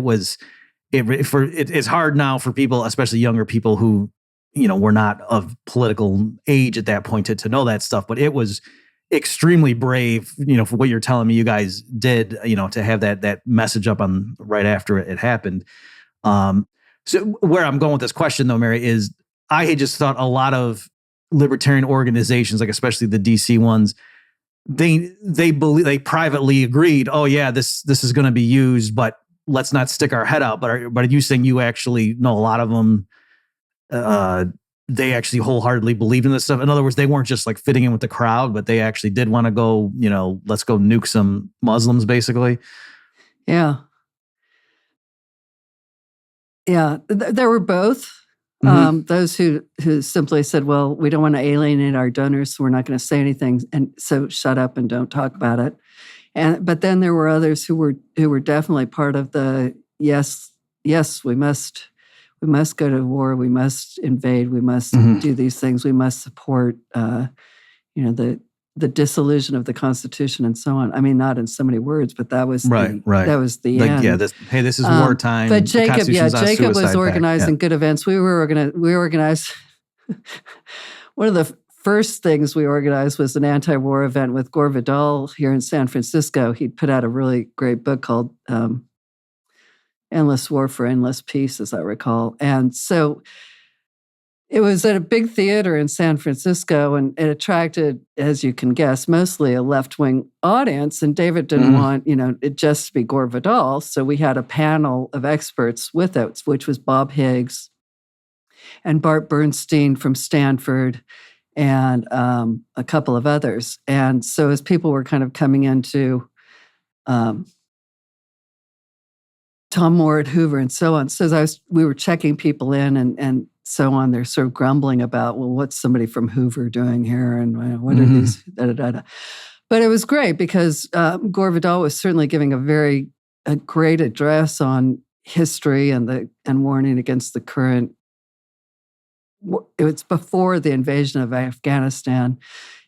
it's hard now for people, especially younger people who, were not of political age at that point to know that stuff. But it was extremely brave, for what you're telling me you guys did, to have that message up on right after it happened. So where I'm going with this question though, Mary, is I had just thought a lot of libertarian organizations, like especially the DC ones, they privately agreed, oh yeah, this is going to be used, but let's not stick our head out. But are you saying you actually know a lot of them? They actually wholeheartedly believed in this stuff. In other words, they weren't just like fitting in with the crowd, but they actually did want to go, let's go nuke some Muslims, basically. Yeah. Yeah. There were both. Those who simply said, well, we don't want to alienate our donors, so we're not going to say anything, and so shut up and don't talk about it. But then there were others who were definitely part of the yes, we must go to war, we must invade, we must do these things, we must support the dissolution of the Constitution and so on. I mean, not in so many words, but that was right. That was the end. Yeah, this is wartime. But Jacob was organizing good events. We organized. One of the first things we organized was an anti-war event with Gore Vidal here in San Francisco. He'd put out a really great book called Endless War for Endless Peace, as I recall. And so it was at a big theater in San Francisco, and it attracted, as you can guess, mostly a left-wing audience. And David didn't want, it just to be Gore Vidal. So we had a panel of experts with us, which was Bob Higgs and Bart Bernstein from Stanford and a couple of others. And so as people were kind of coming into Tom Moore at Hoover and so on, so we were checking people in and so on, they're sort of grumbling about, well, what's somebody from Hoover doing here? And what are these? But it was great because Gore Vidal was certainly giving a great address on history and warning against the current. It was before the invasion of Afghanistan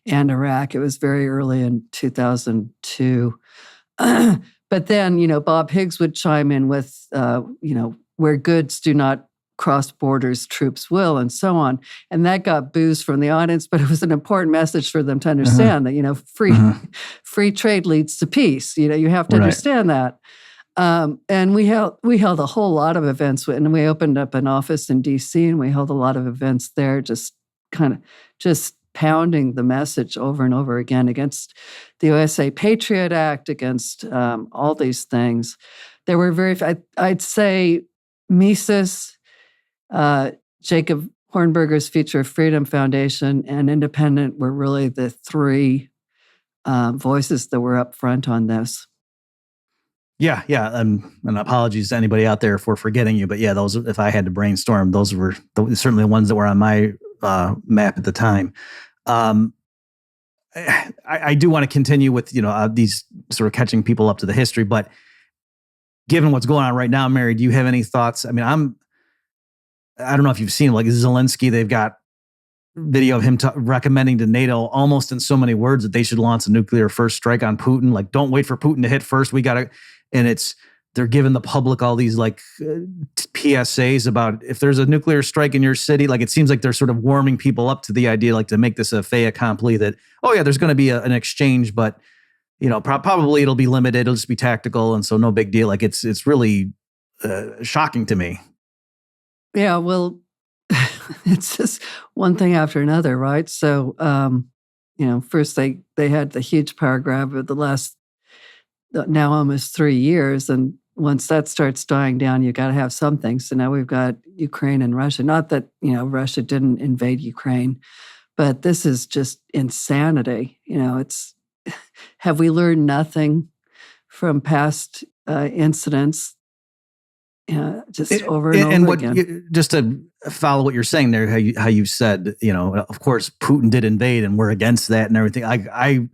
and Iraq. It was very early in 2002. But then, Bob Higgs would chime in with, where goods do not cross borders, troops will, and so on. And that got boos from the audience, but it was an important message for them to understand that, free trade leads to peace. You have to understand that. And we held a whole lot of events, and we opened up an office in DC, and we held a lot of events there, just pounding the message over and over again against the USA Patriot Act, against all these things. There were I'd say Mises, Jacob Hornberger's Future of Freedom Foundation, and Independent were really the three voices that were up front on this. Yeah, yeah. And apologies to anybody out there for forgetting you, but yeah, those, if I had to brainstorm, those were certainly the ones that were on my map at the time. I do want to continue with, these sort of catching people up to the history, but given what's going on right now, Mary, do you have any thoughts? I mean, I don't know if you've seen like Zelensky, they've got video of him recommending to NATO almost in so many words that they should launch a nuclear first strike on Putin. Like, don't wait for Putin to hit first. And they're giving the public all these like PSAs about if there's a nuclear strike in your city. Like, it seems like they're sort of warming people up to the idea, like to make this a fait accompli that, oh yeah, there's going to be an exchange, but probably it'll be limited. It'll just be tactical. And so no big deal. Like it's really shocking to me. Yeah, well, it's just one thing after another, right? So, first they had the huge power grab of the last now almost 3 years, and once that starts dying down, you got to have something. So now we've got Ukraine and Russia. Not that Russia didn't invade Ukraine, but this is just insanity. It's have we learned nothing from past incidents? Just over and over again. Just to follow what you're saying there, how you said, of course, Putin did invade and we're against that and everything. I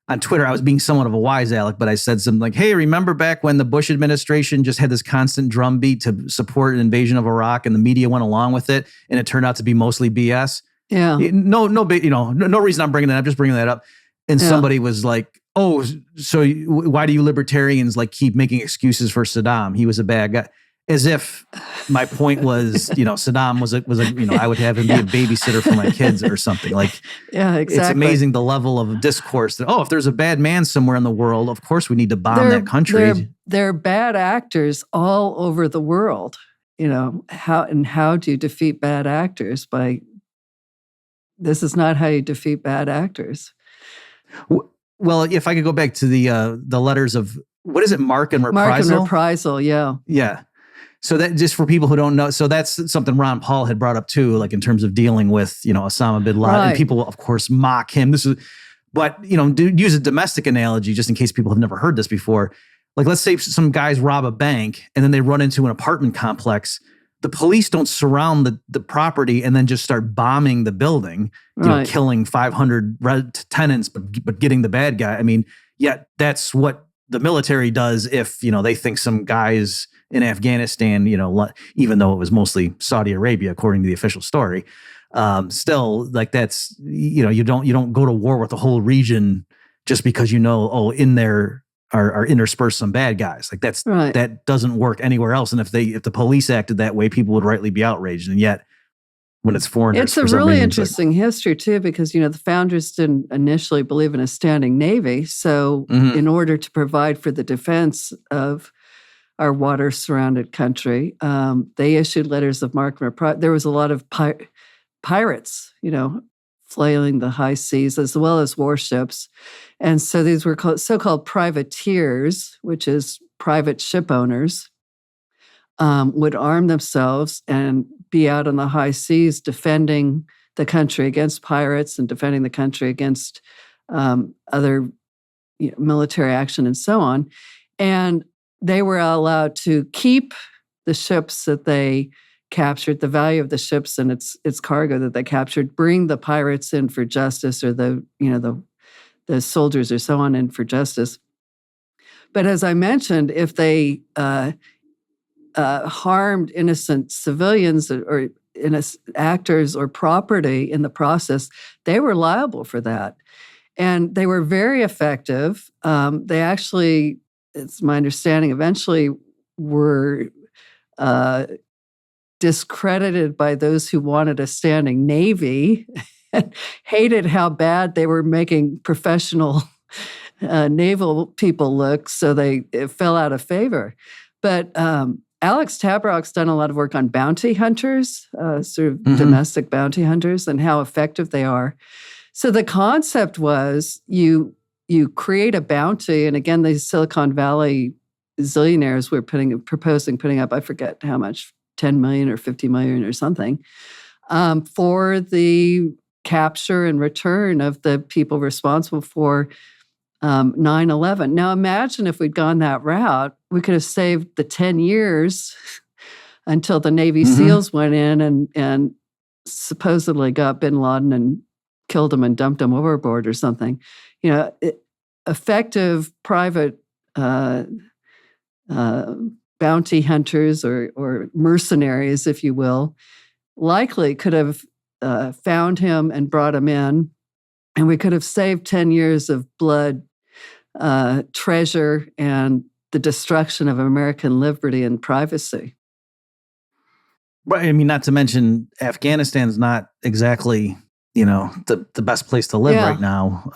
on Twitter, I was being somewhat of a wise Alec, but I said something like, hey, remember back when the Bush administration just had this constant drumbeat to support an invasion of Iraq and the media went along with it and it turned out to be mostly BS? Yeah. No big, no reason I'm bringing that up, just bringing that up. And somebody was like, oh, so why do you libertarians like keep making excuses for Saddam? He was a bad guy. As if my point was, Saddam was I would have him be a babysitter for my kids or something. Like, yeah, exactly. It's amazing the level of discourse that, if there's a bad man somewhere in the world, of course we need to bomb that country. They're bad actors all over the world. How do you defeat bad actors? This is not how you defeat bad actors. Well, if I could go back to the letters of, what is it, Mark and Reprisal? Mark and Reprisal, yeah. Yeah. So that, just for people who don't know, so that's something Ron Paul had brought up too, like in terms of dealing with, Osama bin Laden. Right. And people, of course, mock him. But use a domestic analogy just in case people have never heard this before. Like, let's say some guys rob a bank and then they run into an apartment complex. The police don't surround the property and then just start bombing the building, killing 500 tenants, but getting the bad guy. I mean, yet that's what the military does if, they think some guys in Afghanistan, even though it was mostly Saudi Arabia, according to the official story, still, like, that's, you don't go to war with the whole region just because in there are interspersed some bad guys. Like, that doesn't work anywhere else. And if the police acted that way, people would rightly be outraged. And yet, when it's foreigners, it's a really interesting history too, because the founders didn't initially believe in a standing navy. So, in order to provide for the defense of our water-surrounded country, they issued letters of marque and reprisal. There was a lot of pirates, flailing the high seas, as well as warships. And so these were so-called privateers, which is private ship owners, would arm themselves and be out on the high seas defending the country against pirates and defending the country against other military action and so on. And they were allowed to keep the ships that they captured, the value of the ships and its cargo that they captured, bring the pirates in for justice, or the soldiers or so on in for justice. But as I mentioned, if they harmed innocent civilians or actors or property in the process, they were liable for that. And they were very effective. They actually, it's my understanding, eventually were discredited by those who wanted a standing navy and hated how bad they were making professional naval people look, so it fell out of favor. But Alex Tabrock's done a lot of work on bounty hunters, sort of domestic bounty hunters, and how effective they are. So the concept was you create a bounty, and again, these Silicon Valley zillionaires were proposing putting up, I forget how much, 10 million or 50 million or something, for the capture and return of the people responsible for 9/11. Now imagine if we'd gone that route, we could have saved the 10 years until the Navy SEALs went in and supposedly got bin Laden and killed him and dumped him overboard or something. Effective private bounty hunters or mercenaries, if you will, likely could have found him and brought him in, and we could have saved 10 years of blood, treasure, and the destruction of American liberty and privacy. Right. I mean, not to mention Afghanistan's not exactly, the best place to live right now.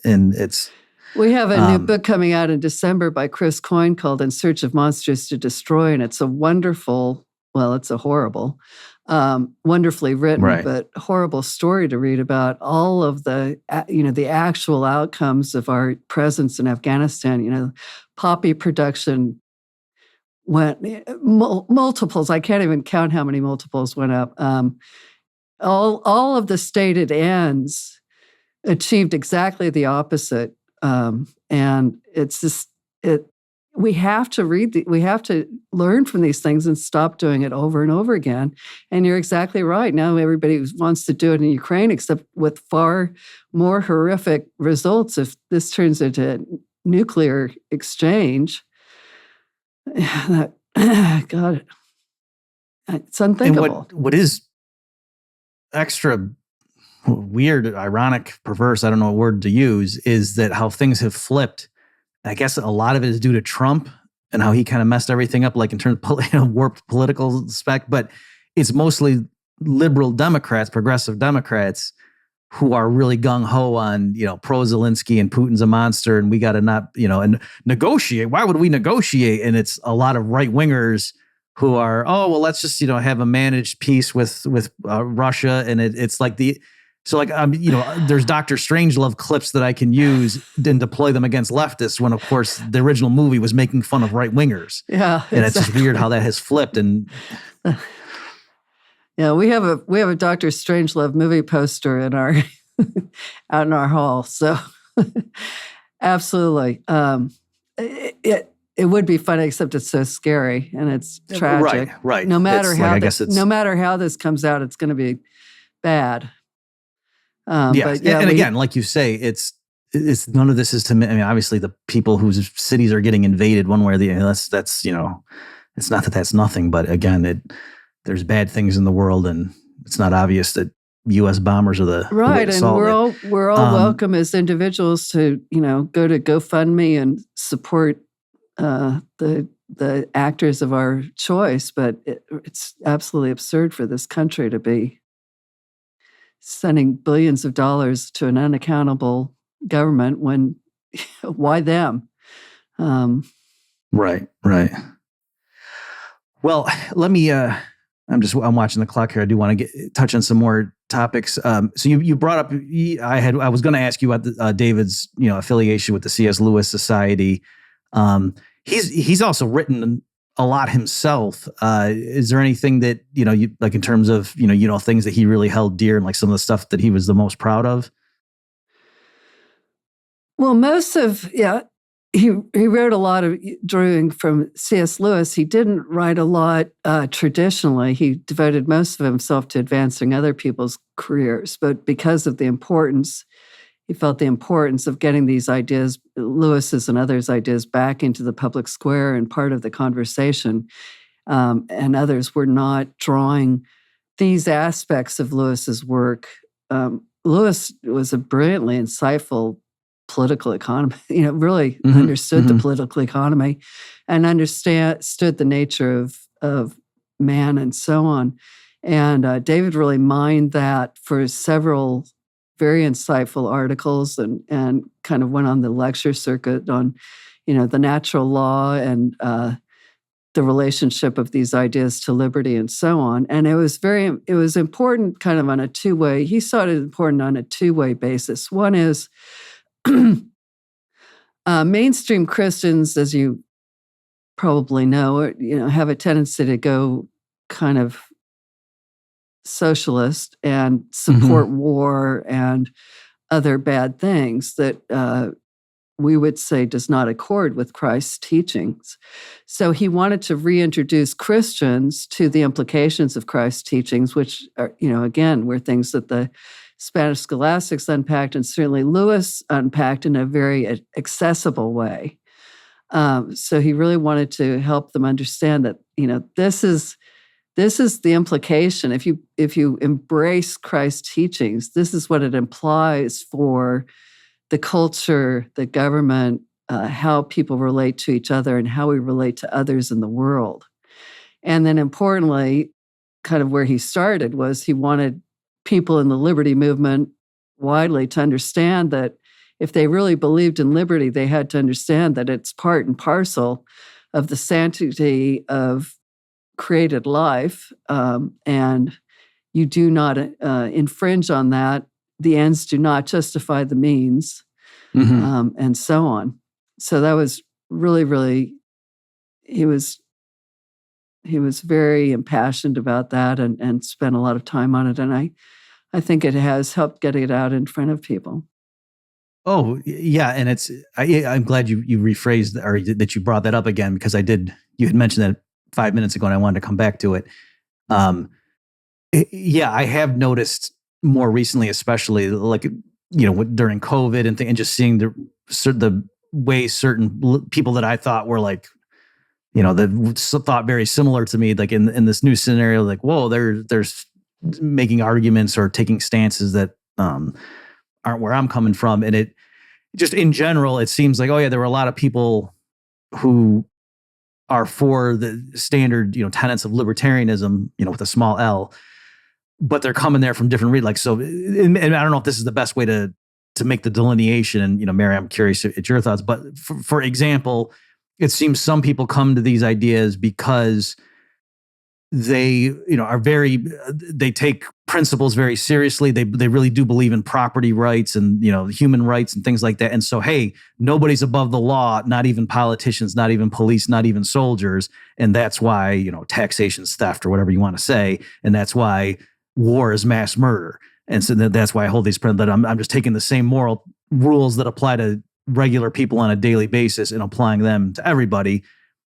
And it's... We have a new book coming out in December by Chris Coyne called In Search of Monsters to Destroy, and it's a wonderful, it's a horrible, wonderfully written, but horrible story to read about all of the, the actual outcomes of our presence in Afghanistan. Poppy production went multiples. I can't even count how many multiples went up. All of the stated ends achieved exactly the opposite. And it's just we have to we have to learn from these things and stop doing it over and over again. And you're exactly right. Now everybody wants to do it in Ukraine, except with far more horrific results. If this turns into nuclear exchange, God, it's unthinkable. And what is extra weird, ironic, perverse, I don't know what word to use, is that how things have flipped. I guess a lot of it is due to Trump and how he kind of messed everything up, like in terms of warped political spec, but it's mostly liberal Democrats, progressive Democrats, who are really gung-ho on, pro-Zelensky and Putin's a monster and we got to not, and negotiate. Why would we negotiate? And it's a lot of right-wingers who are, let's just, have a managed peace with Russia. And it's like there's Dr. Strangelove clips that I can use and deploy them against leftists when, of course, the original movie was making fun of right-wingers. Yeah. And it's just weird how that has flipped. And yeah, we have a Dr. Strangelove movie poster in our out in our hall. So absolutely. It would be funny, except it's so scary and it's tragic. Right. No matter no matter how this comes out, it's going to be bad. Again, like you say, it's none of this is to me. I mean, obviously, the people whose cities are getting invaded one way or the other. That's it's not that that's nothing, but again, there's bad things in the world, and it's not obvious that U.S. bombers are the way to solve and we're all welcome as individuals to go to GoFundMe and support the actors of our choice, but it's absolutely absurd for this country to be sending billions of dollars to an unaccountable government when, why them? Right. Well, let me, I'm watching the clock here. I do want to touch on some more topics. So you brought up, I was going to ask you about David's, affiliation with the C.S. Lewis Society. He's also written a lot himself. Is there anything that, you like in terms of, things that he really held dear and like some of the stuff that he was the most proud of? Well, he wrote a lot of drawing from C.S. Lewis. He didn't write a lot traditionally. He devoted most of himself to advancing other people's careers, but because of he felt the importance of getting these ideas, Lewis's and others' ideas, back into the public square and part of the conversation. And others were not drawing these aspects of Lewis's work. Lewis was a brilliantly insightful political economist, really understood the political economy and understood the nature of man and so on. And David really mined that for several very insightful articles and kind of went on the lecture circuit on, the natural law and the relationship of these ideas to liberty and so on. And it was important kind of on a two-way, he saw it as important on a two-way basis. One is mainstream Christians, as you probably know, have a tendency to go kind of socialist and support war and other bad things that we would say does not accord with Christ's teachings. So he wanted to reintroduce Christians to the implications of Christ's teachings, which are, again, were things that the Spanish scholastics unpacked and certainly Lewis unpacked in a very accessible way. So he really wanted to help them understand that, this is the implication. If you embrace Christ's teachings, this is what it implies for the culture, the government, how people relate to each other and how we relate to others in the world. And then importantly, kind of where he started was he wanted people in the liberty movement widely to understand that if they really believed in liberty, they had to understand that it's part and parcel of the sanctity of created life, and you do not infringe on that. The ends do not justify the means, and so on. So that was really, really, he was very impassioned about that and spent a lot of time on it. And I think it has helped get it out in front of people. Oh, yeah. And I'm glad you rephrased or that you brought that up again, because you had mentioned that 5 minutes ago and I wanted to come back to it. Yeah, I have noticed more recently, especially like, during COVID and just seeing the way certain people that I thought were like, that thought very similar to me, like in this new scenario, like, whoa, there's making arguments or taking stances that aren't where I'm coming from. And it just in general, it seems like, oh yeah, there were a lot of people who are for the standard, tenets of libertarianism, with a small L, but they're coming there from different like, so, and I don't know if this is the best way to make the delineation. And, Mary, I'm curious at your thoughts, but for example, it seems some people come to these ideas because they, they take principles very seriously. They really do believe in property rights and, human rights and things like that. And so, hey, nobody's above the law, not even politicians, not even police, not even soldiers. And that's why, taxation's theft or whatever you want to say. And that's why war is mass murder. And so that's why I hold these that I'm just taking the same moral rules that apply to regular people on a daily basis and applying them to everybody,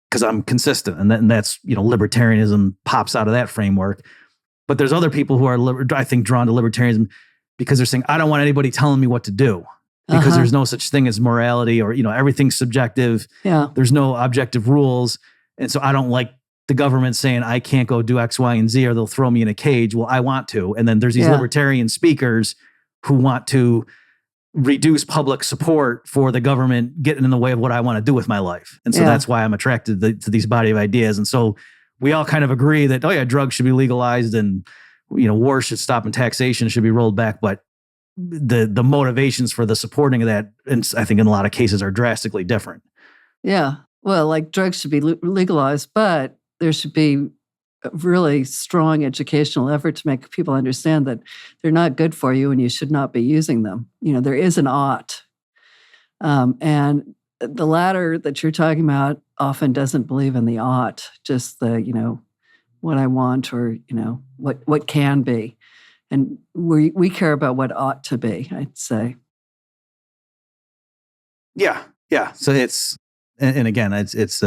because I'm consistent. And that's, libertarianism pops out of that framework. But there's other people who are, I think, drawn to libertarianism because they're saying, I don't want anybody telling me what to do, because there's no such thing as morality, or, everything's subjective. Yeah. There's no objective rules. And so I don't like the government saying I can't go do X, Y, and Z, or they'll throw me in a cage. Well, I want to. And then there's these libertarian speakers who want to reduce public support for the government getting in the way of what I want to do with my life. And so that's why I'm attracted to these body of ideas. And so we all kind of agree that, oh yeah, drugs should be legalized and, war should stop and taxation should be rolled back. But the motivations for the supporting of that, and I think in a lot of cases, are drastically different. Yeah. Well, like drugs should be legalized, but there should be a really strong educational effort to make people understand that they're not good for you and you should not be using them. There is an ought. And the latter that you're talking about often doesn't believe in the ought, just the, what I want or, what can be. And we care about what ought to be, I'd say. Yeah. Yeah. So and again, it's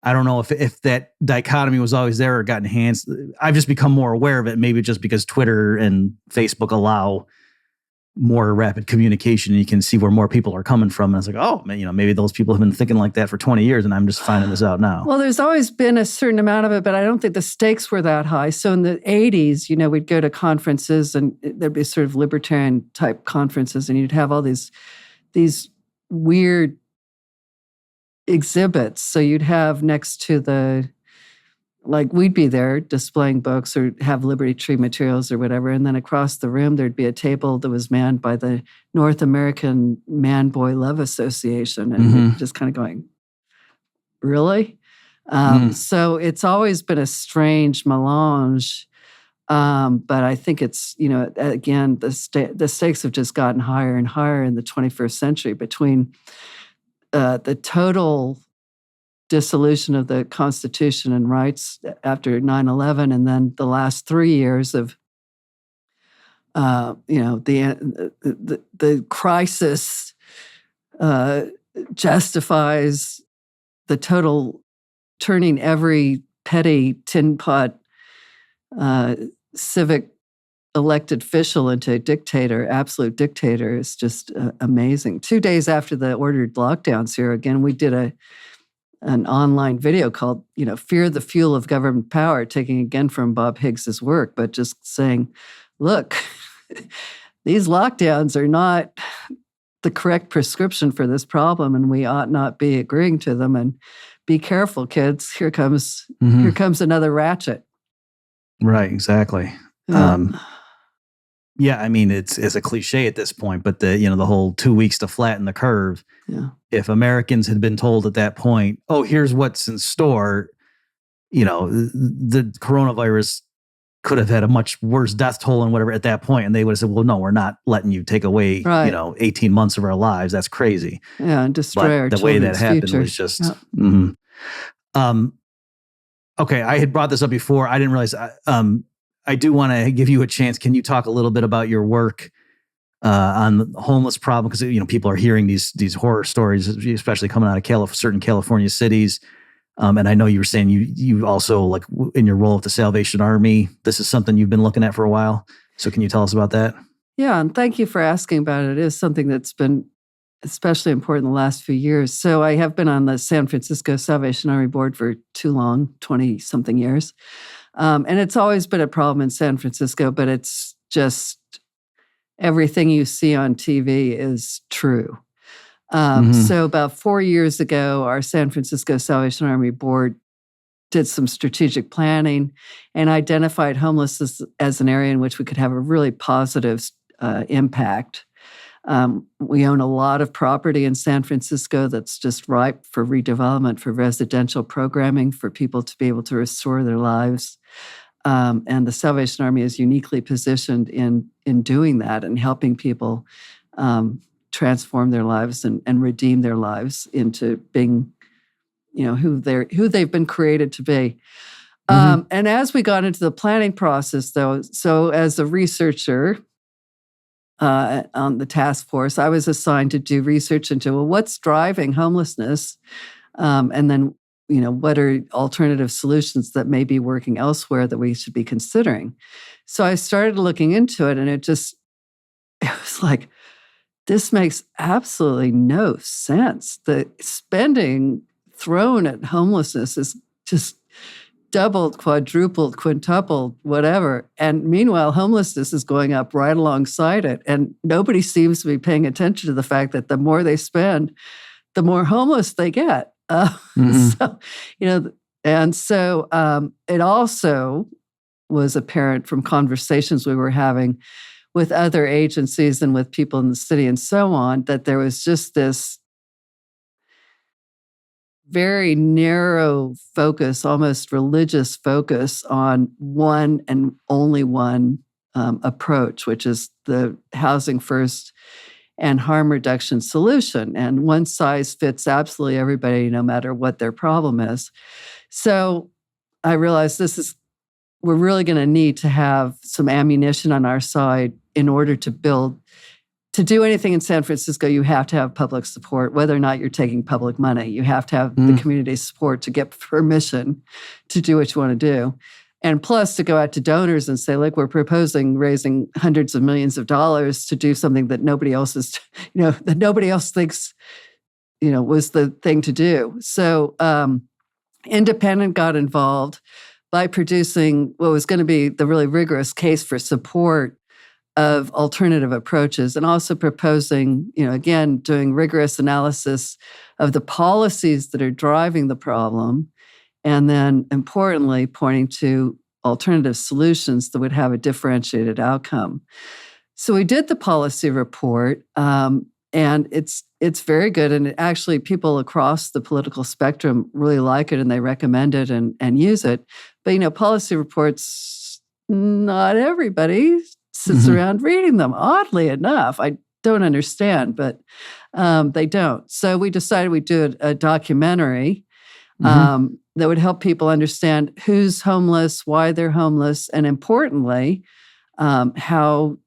I don't know if that dichotomy was always there or got enhanced. I've just become more aware of it, maybe just because Twitter and Facebook allow more rapid communication and you can see where more people are coming from. And it's like, oh, man, maybe those people have been thinking like that for 20 years and I'm just finding this out now. Well, there's always been a certain amount of it, but I don't think the stakes were that high. So in the 80s, we'd go to conferences and there'd be sort of libertarian type conferences and you'd have all these weird exhibits. So you'd have next to we'd be there displaying books or have Liberty Tree materials or whatever. And then across the room, there'd be a table that was manned by the North American Man-Boy Love Association. And we're just kind of going, really? So it's always been a strange melange. But I think it's, again, the stakes have just gotten higher and higher in the 21st century between the total dissolution of the Constitution and rights after 9/11, and then the last 3 years of, the crisis justifies the total turning every petty tin pot civic elected official into a dictator, absolute dictator, is just amazing. 2 days after the ordered lockdowns here, again, we did an online video called, Fear the Fuel of Government Power, taking again from Bob Higgs's work, but just saying, look, these lockdowns are not the correct prescription for this problem, and we ought not be agreeing to them. And be careful, kids. Here comes another ratchet. Right, exactly. Yeah, I mean, it's a cliche at this point, but the whole 2 weeks to flatten the curve. Yeah. If Americans had been told at that point, oh, here's what's in store, the coronavirus could have had a much worse death toll and whatever at that point, and they would have said, well, no, we're not letting you take away, 18 months of our lives. That's crazy. Yeah, and destroy our the way that happened future. was just... Yeah. Okay, I had brought this up before. I didn't realize... I do want to give you a chance. Can you talk a little bit about your work on the homeless problem? Because people are hearing these horror stories, especially coming out of certain California cities. And I know you were saying you also, like, in your role with the Salvation Army, this is something you've been looking at for a while. So can you tell us about that? Yeah, and thank you for asking about it. It is something that's been especially important in the last few years. So I have been on the San Francisco Salvation Army board for too long, 20-something years. And it's always been a problem in San Francisco, but it's just everything you see on TV is true. So about 4 years ago, our San Francisco Salvation Army board did some strategic planning and identified homelessness as an area in which we could have a really positive impact. We own a lot of property in San Francisco that's just ripe for redevelopment, for residential programming, for people to be able to restore their lives. And the Salvation Army is uniquely positioned in doing that and helping people transform their lives and redeem their lives into being, who they've been created to be. And as we got into the planning process, though, so as a researcher on the task force, I was assigned to do research into, what's driving homelessness? And then, what are alternative solutions that may be working elsewhere that we should be considering? So I started looking into it, and it was like, this makes absolutely no sense. The spending thrown at homelessness is just doubled, quadrupled, quintupled, whatever. And meanwhile, homelessness is going up right alongside it. And nobody seems to be paying attention to the fact that the more they spend, the more homeless they get. So, it also was apparent from conversations we were having with other agencies and with people in the city and so on, that there was just this very narrow focus, almost religious focus on one and only one approach, which is the housing first and harm reduction solution. And one size fits absolutely everybody, no matter what their problem is. So I realized we're really going to need to have some ammunition on our side in order to do anything in San Francisco. You have to have public support, whether or not you're taking public money. You have to have the community support to get permission to do what you want to do. And plus to go out to donors and say, look, we're proposing raising hundreds of millions of dollars to do something that nobody else is, that nobody else thinks, was the thing to do. So Independent got involved by producing what was going to be the really rigorous case for support of alternative approaches, and also proposing, again, doing rigorous analysis of the policies that are driving the problem, and then importantly, pointing to alternative solutions that would have a differentiated outcome. So we did the policy report, and it's very good, and actually people across the political spectrum really like it, and they recommend it and use it. But policy reports, not everybody sits around reading them. Oddly enough, I don't understand, but they don't. So we decided we'd do a documentary that would help people understand who's homeless, why they're homeless, and importantly, how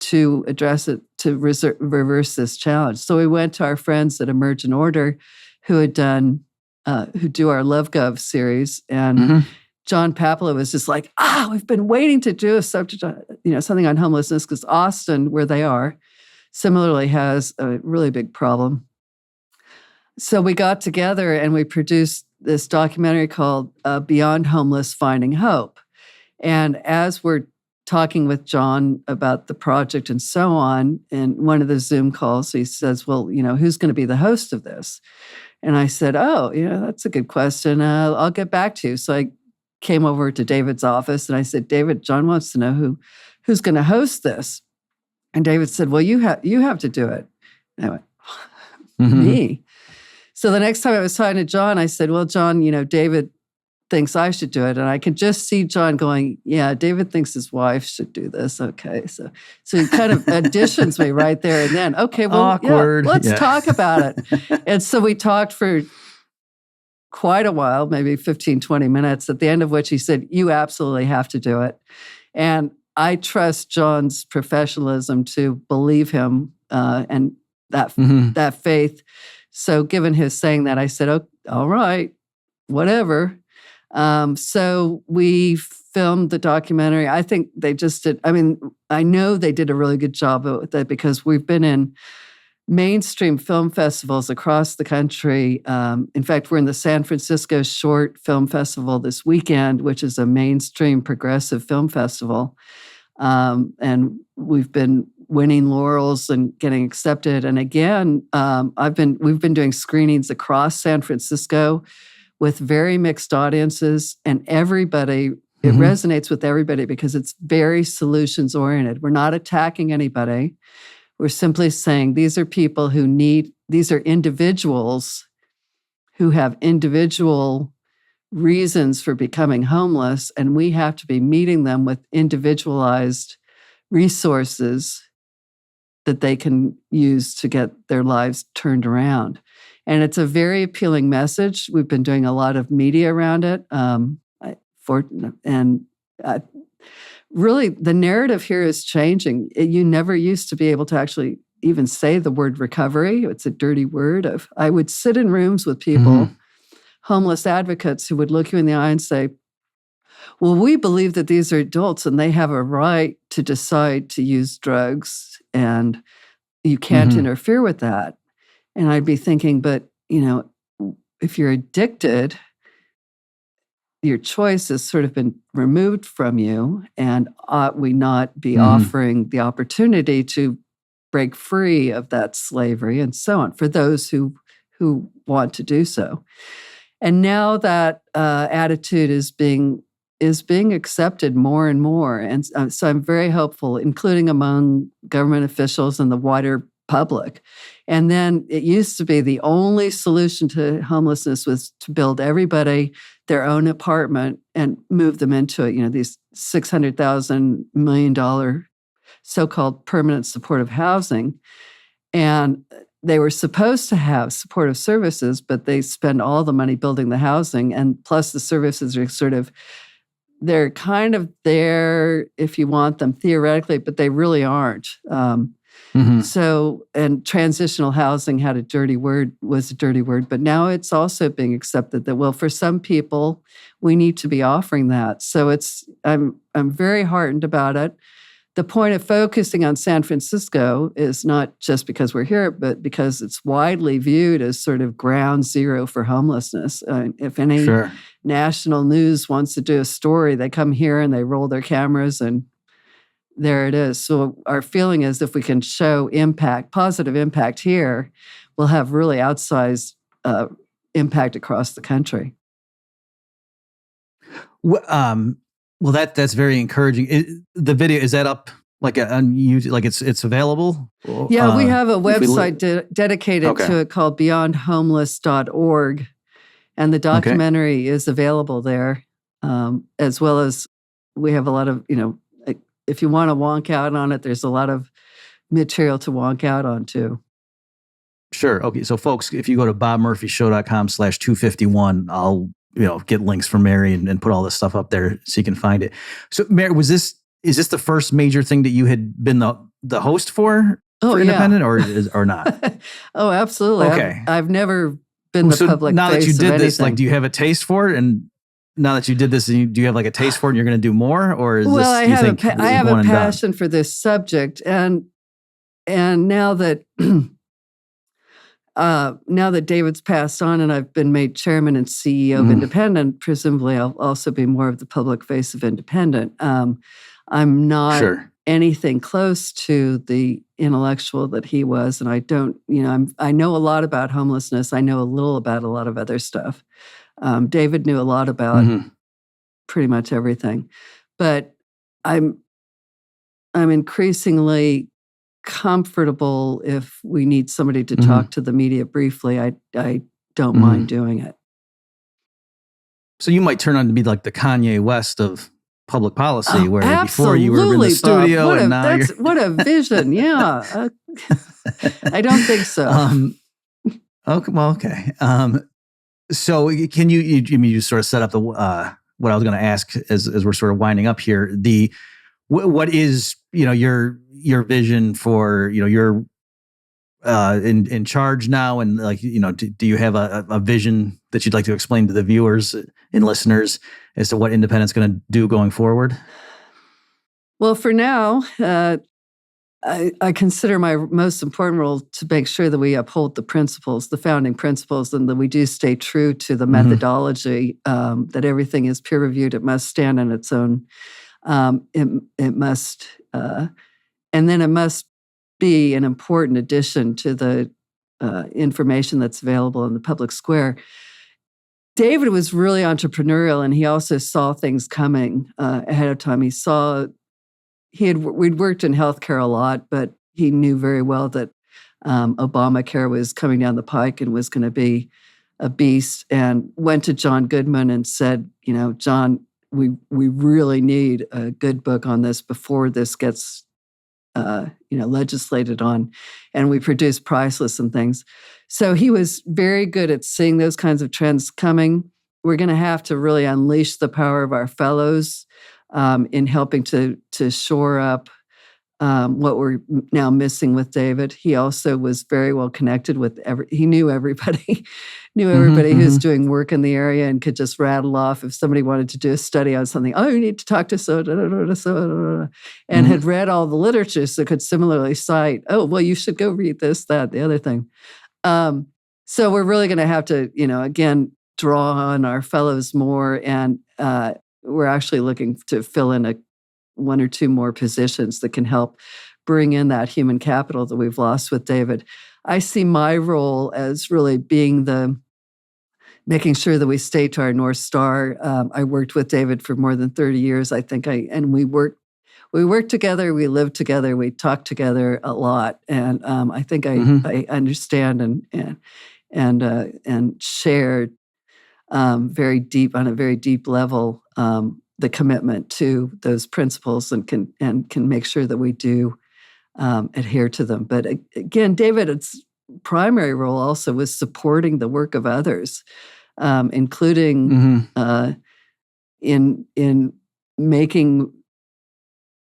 to address it reverse this challenge. So we went to our friends at Emerge and Order who had done, who do our LoveGov series. And John Papala was just like, we've been waiting to do a subject, something on homelessness, because Austin, where they are, similarly has a really big problem. So we got together and we produced this documentary called Beyond Homeless, Finding Hope. And as we're talking with John about the project and so on, in one of the Zoom calls, he says, well, who's going to be the host of this? And I said, that's a good question. I'll get back to you. So I came over to David's office and I said, David, John wants to know who's going to host this. And David said, well, you have to do it. And I went, me? So the next time I was talking to John, I said, well, John, David thinks I should do it. And I could just see John going, yeah, David thinks his wife should do this. Okay. So he kind of auditions me right there and then. Okay, well, awkward. Yeah, let's talk about it. And so we talked for quite a while, maybe 15, 20 minutes, at the end of which he said, you absolutely have to do it. And I trust John's professionalism to believe him and that faith. So given his saying that, I said, oh, all right, whatever. So we filmed the documentary. I think they just did. I know they did a really good job with it because we've been in mainstream film festivals across the country. In fact, we're in the San Francisco Short Film Festival this weekend, which is a mainstream progressive film festival. And we've been winning laurels and getting accepted. And again, we've been doing screenings across San Francisco with very mixed audiences, and everybody, it resonates with everybody because it's very solutions oriented. We're not attacking anybody. We're simply saying these are people these are individuals who have individual reasons for becoming homeless, and we have to be meeting them with individualized resources that they can use to get their lives turned around. And it's a very appealing message. We've been doing a lot of media around it. Really, the narrative here is changing. You never used to be able to actually even say the word recovery. It's a dirty word. I would sit in rooms with people, homeless advocates, who would look you in the eye and say, well, we believe that these are adults and they have a right to decide to use drugs, and you can't interfere with that. And I'd be thinking, but, if you're addicted, your choice has sort of been removed from you, and ought we not be offering the opportunity to break free of that slavery and so on for those who want to do so. And now that attitude is being accepted more and more. And so I'm very hopeful, including among government officials and the wider public. And then it used to be the only solution to homelessness was to build everybody their own apartment and move them into it. These $600,000 million so-called permanent supportive housing. And they were supposed to have supportive services, but they spend all the money building the housing. And plus the services are they're kind of there if you want them theoretically, but they really aren't. So, and transitional housing was a dirty word, but now it's also being accepted that, well, for some people, we need to be offering that. So I'm very heartened about it. The point of focusing on San Francisco is not just because we're here, but because it's widely viewed as sort of ground zero for homelessness. If any national news wants to do a story, they come here and they roll their cameras and there it is. So our feeling is if we can show positive impact here, we'll have really outsized impact across the country. Well, that's very encouraging. The video, is that up on YouTube? Like it's available? Yeah, we have a website dedicated to it called beyondhomeless.org. And the documentary is available there, as well as we have a lot of, if you want to wonk out on it, there's a lot of material to wonk out on too. Sure. Okay. So folks, if you go to bobmurphyshow.com/251, I'll, get links for Mary and put all this stuff up there so you can find it. So Mary, is this the first major thing that you had been the host for? for independent, or not? Oh, absolutely. Okay. I've never been the public now face that you did of this, anything. do you have a taste for it? And now that you did this, do you have like a taste for it and you're going to do more? Or is well, this, I do you have think I have one a and done? passion for this subject. And now that now that David's passed on and I've been made chairman and CEO of Independent, presumably I'll also be more of the public face of Independent. I'm not anything close to the intellectual that he was, and I don't, I know a lot about homelessness. I know a little about a lot of other stuff. David knew a lot about pretty much everything, but I'm increasingly comfortable if we need somebody to talk to the media briefly. I don't mind doing it. So you might turn on to be like the Kanye West of public policy, where before you were in the Bob. studio and now you're... What a vision, yeah. I don't think so. Okay, well, okay. So can you sort of set up the what I was going to ask as we're sort of winding up here? What is your vision for you're in charge now, and do you have a vision that you'd like to explain to the viewers and listeners as to what Independent's going to do going forward? Well, for now, I consider my most important role to make sure that we uphold the principles, the founding principles, and that we do stay true to the methodology, that everything is peer-reviewed. It must stand on its own. It must, and then it must be an important addition to the information that's available in the public square. David was really entrepreneurial, and he also saw things coming ahead of time. We'd worked in healthcare a lot, but he knew very well that Obamacare was coming down the pike and was going to be a beast, and went to John Goodman and said, John, we really need a good book on this before this gets legislated on. And we produced Priceless and things. So he was very good at seeing those kinds of trends coming. We're going to have to really unleash the power of our fellows in helping to shore up what we're now missing with David. He also was very well connected with he knew everybody, who's doing work in the area, and could just rattle off if somebody wanted to do a study on something. Oh, you need to talk to so, and had read all the literature, so could similarly cite, oh, well, you should go read this, that, the other thing. So we're really going to have to, again, draw on our fellows more, and we're actually looking to fill in one or two more positions that can help bring in that human capital that we've lost with David. I see my role as really being making sure that we stay to our North Star. I worked with David for more than 30 years. I think we worked together, we lived together, we talked together a lot. And I think I understand and shared very deep, on a very deep level, the commitment to those principles, and can make sure that we do adhere to them. But again, David's primary role also was supporting the work of others, including in making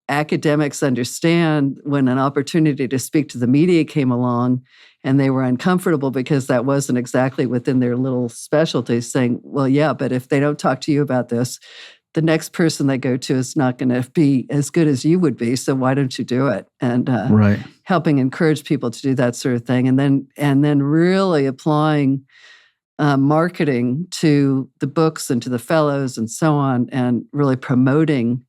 academics understand when an opportunity to speak to the media came along and they were uncomfortable because that wasn't exactly within their little specialty, saying, well, yeah, but if they don't talk to you about this, the next person they go to is not going to be as good as you would be. So why don't you do it? And helping encourage people to do that sort of thing. And then really applying marketing to the books and to the fellows and so on, and really promoting.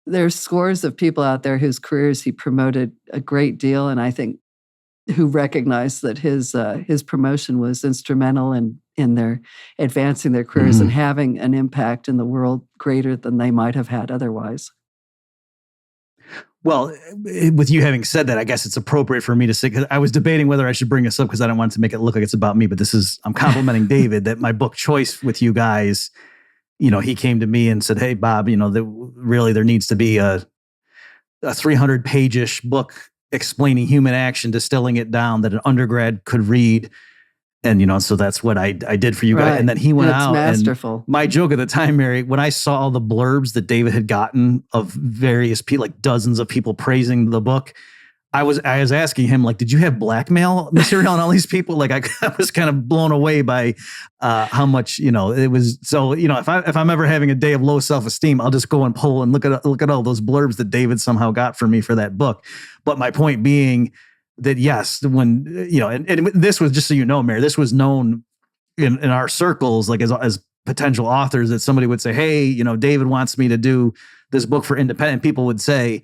There's scores of people out there whose careers he promoted a great deal, and I think who recognized that his promotion was instrumental in their advancing their careers and having an impact in the world greater than they might have had otherwise. Well, with you having said that, I guess it's appropriate for me to say, because I was debating whether I should bring this up because I don't want it to make it look like it's about me, but I'm complimenting David that my book choice with you guys, he came to me and said, hey, Bob, really there needs to be a 300-page-ish book explaining human action, distilling it down that an undergrad could read. And, so that's what I did for you guys. And then he went out. Masterful. And my joke at the time, Mary, when I saw all the blurbs that David had gotten of various people, like dozens of people praising the book, I was asking him, like, did you have blackmail material on all these people? Like, I was kind of blown away by how much, it was. So, if I'm ever having a day of low self-esteem, I'll just go and pull and look at all those blurbs that David somehow got for me for that book. But my point being that, yes, when, and this was, just so you know, Mary, this was known in our circles, like as potential authors, that somebody would say, hey, David wants me to do this book for independent. People would say,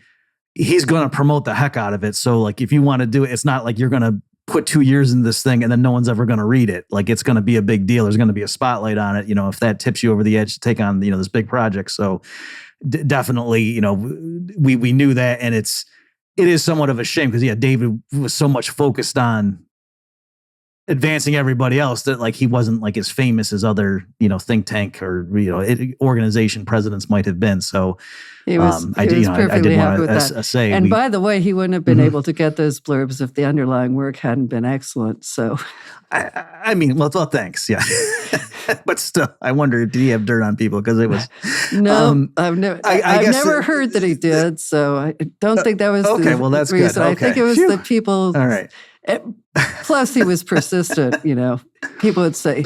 he's going to promote the heck out of it. So like, if you want to do it, it's not like you're going to put 2 years into this thing and then no one's ever going to read it. Like, it's going to be a big deal. There's going to be a spotlight on it, if that tips you over the edge to take on, this big project. So definitely, we knew that. And it is somewhat of a shame because, David was so much focused on advancing everybody else that like he wasn't like as famous as other think tank or organization presidents might have been. So he was I did happy with want that. to say. And by the way, he wouldn't have been able to get those blurbs if the underlying work hadn't been excellent. So I mean, well, thanks, yeah. But still, I wonder, did he have dirt on people? Because it was no. I've never heard that he did. So I don't think that was okay. The well, that's reason. good. Okay. I think it was the people. All right. Plus, he was persistent. People would say,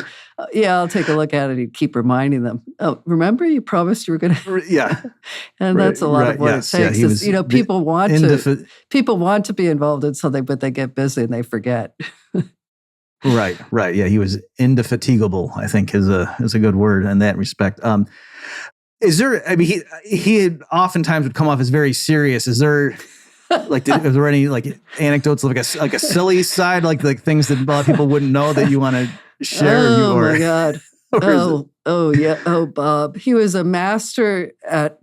"Yeah, I'll take a look at it." He'd keep reminding them, "Oh, remember you promised you were going to." Yeah, and that's a lot of what it takes. Yeah, people want to be involved in something, but they get busy and they forget. Right. Yeah, he was indefatigable, I think is a good word in that respect. Is there? I mean, he had oftentimes would come off as very serious. Is there? Like, is there any like anecdotes of like a silly side, like things that a lot of people wouldn't know that you want to share? My God! Bob. He was a master at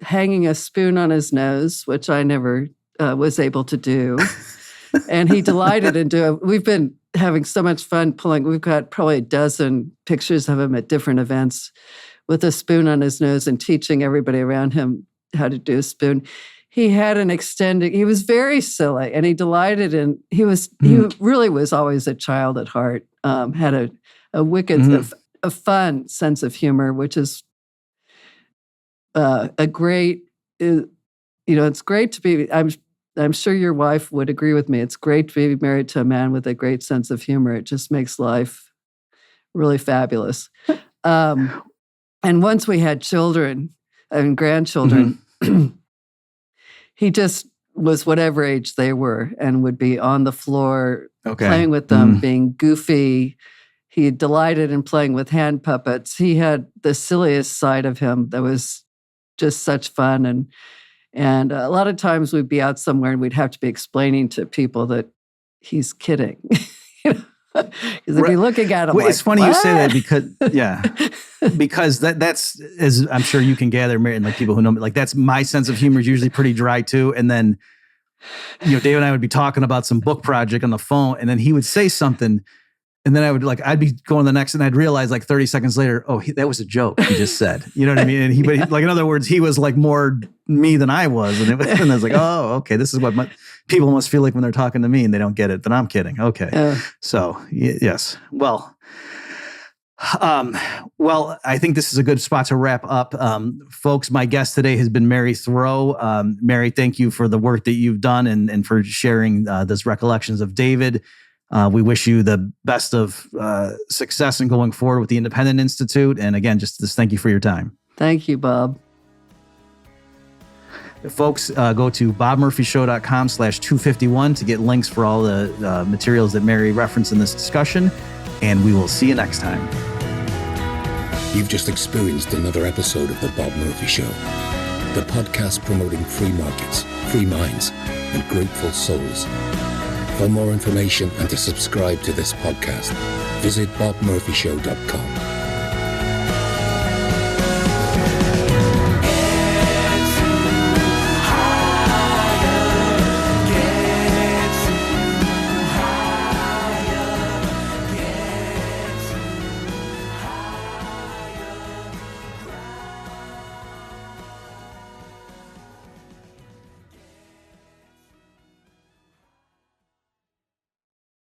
hanging a spoon on his nose, which I never was able to do, and he delighted in doing. We've been having so much fun pulling. We've got probably a dozen pictures of him at different events with a spoon on his nose and teaching everybody around him how to do a spoon. He had he was very silly and he delighted in, he really was always a child at heart, had a wicked, a fun sense of humor, which is a great, it's great to be, I'm sure your wife would agree with me. It's great to be married to a man with a great sense of humor. It just makes life really fabulous. And once we had children and grandchildren, he just was whatever age they were and would be on the floor playing with them, being goofy. He delighted in playing with hand puppets. He had the silliest side of him that was just such fun. And a lot of times we'd be out somewhere and we'd have to be explaining to people that he's kidding. Because they'd be looking at him it's funny you say that because that's, as I'm sure you can gather, Mary, and like people who know me, like that's my sense of humor is usually pretty dry too. And then, Dave and I would be talking about some book project on the phone and then he would say something and then I'd be going to the next and I'd realize like 30 seconds later, that was a joke he just said. You know what I mean? And but like, in other words, he was like more me than I was. And I was like, oh, okay, this is what people must feel like when they're talking to me and they don't get it, then I'm kidding. Okay. So yes. Well, I think this is a good spot to wrap up. Folks, my guest today has been Mary Theroux. Mary, thank you for the work that you've done and for sharing those recollections of David. We wish you the best of success in going forward with the Independent Institute. And again, just thank you for your time. Thank you, Bob. Folks, go to bobmurphyshow.com/251 to get links for all the materials that Mary referenced in this discussion. And we will see you next time. You've just experienced another episode of The Bob Murphy Show, the podcast promoting free markets, free minds, and grateful souls. For more information and to subscribe to this podcast, visit bobmurphyshow.com.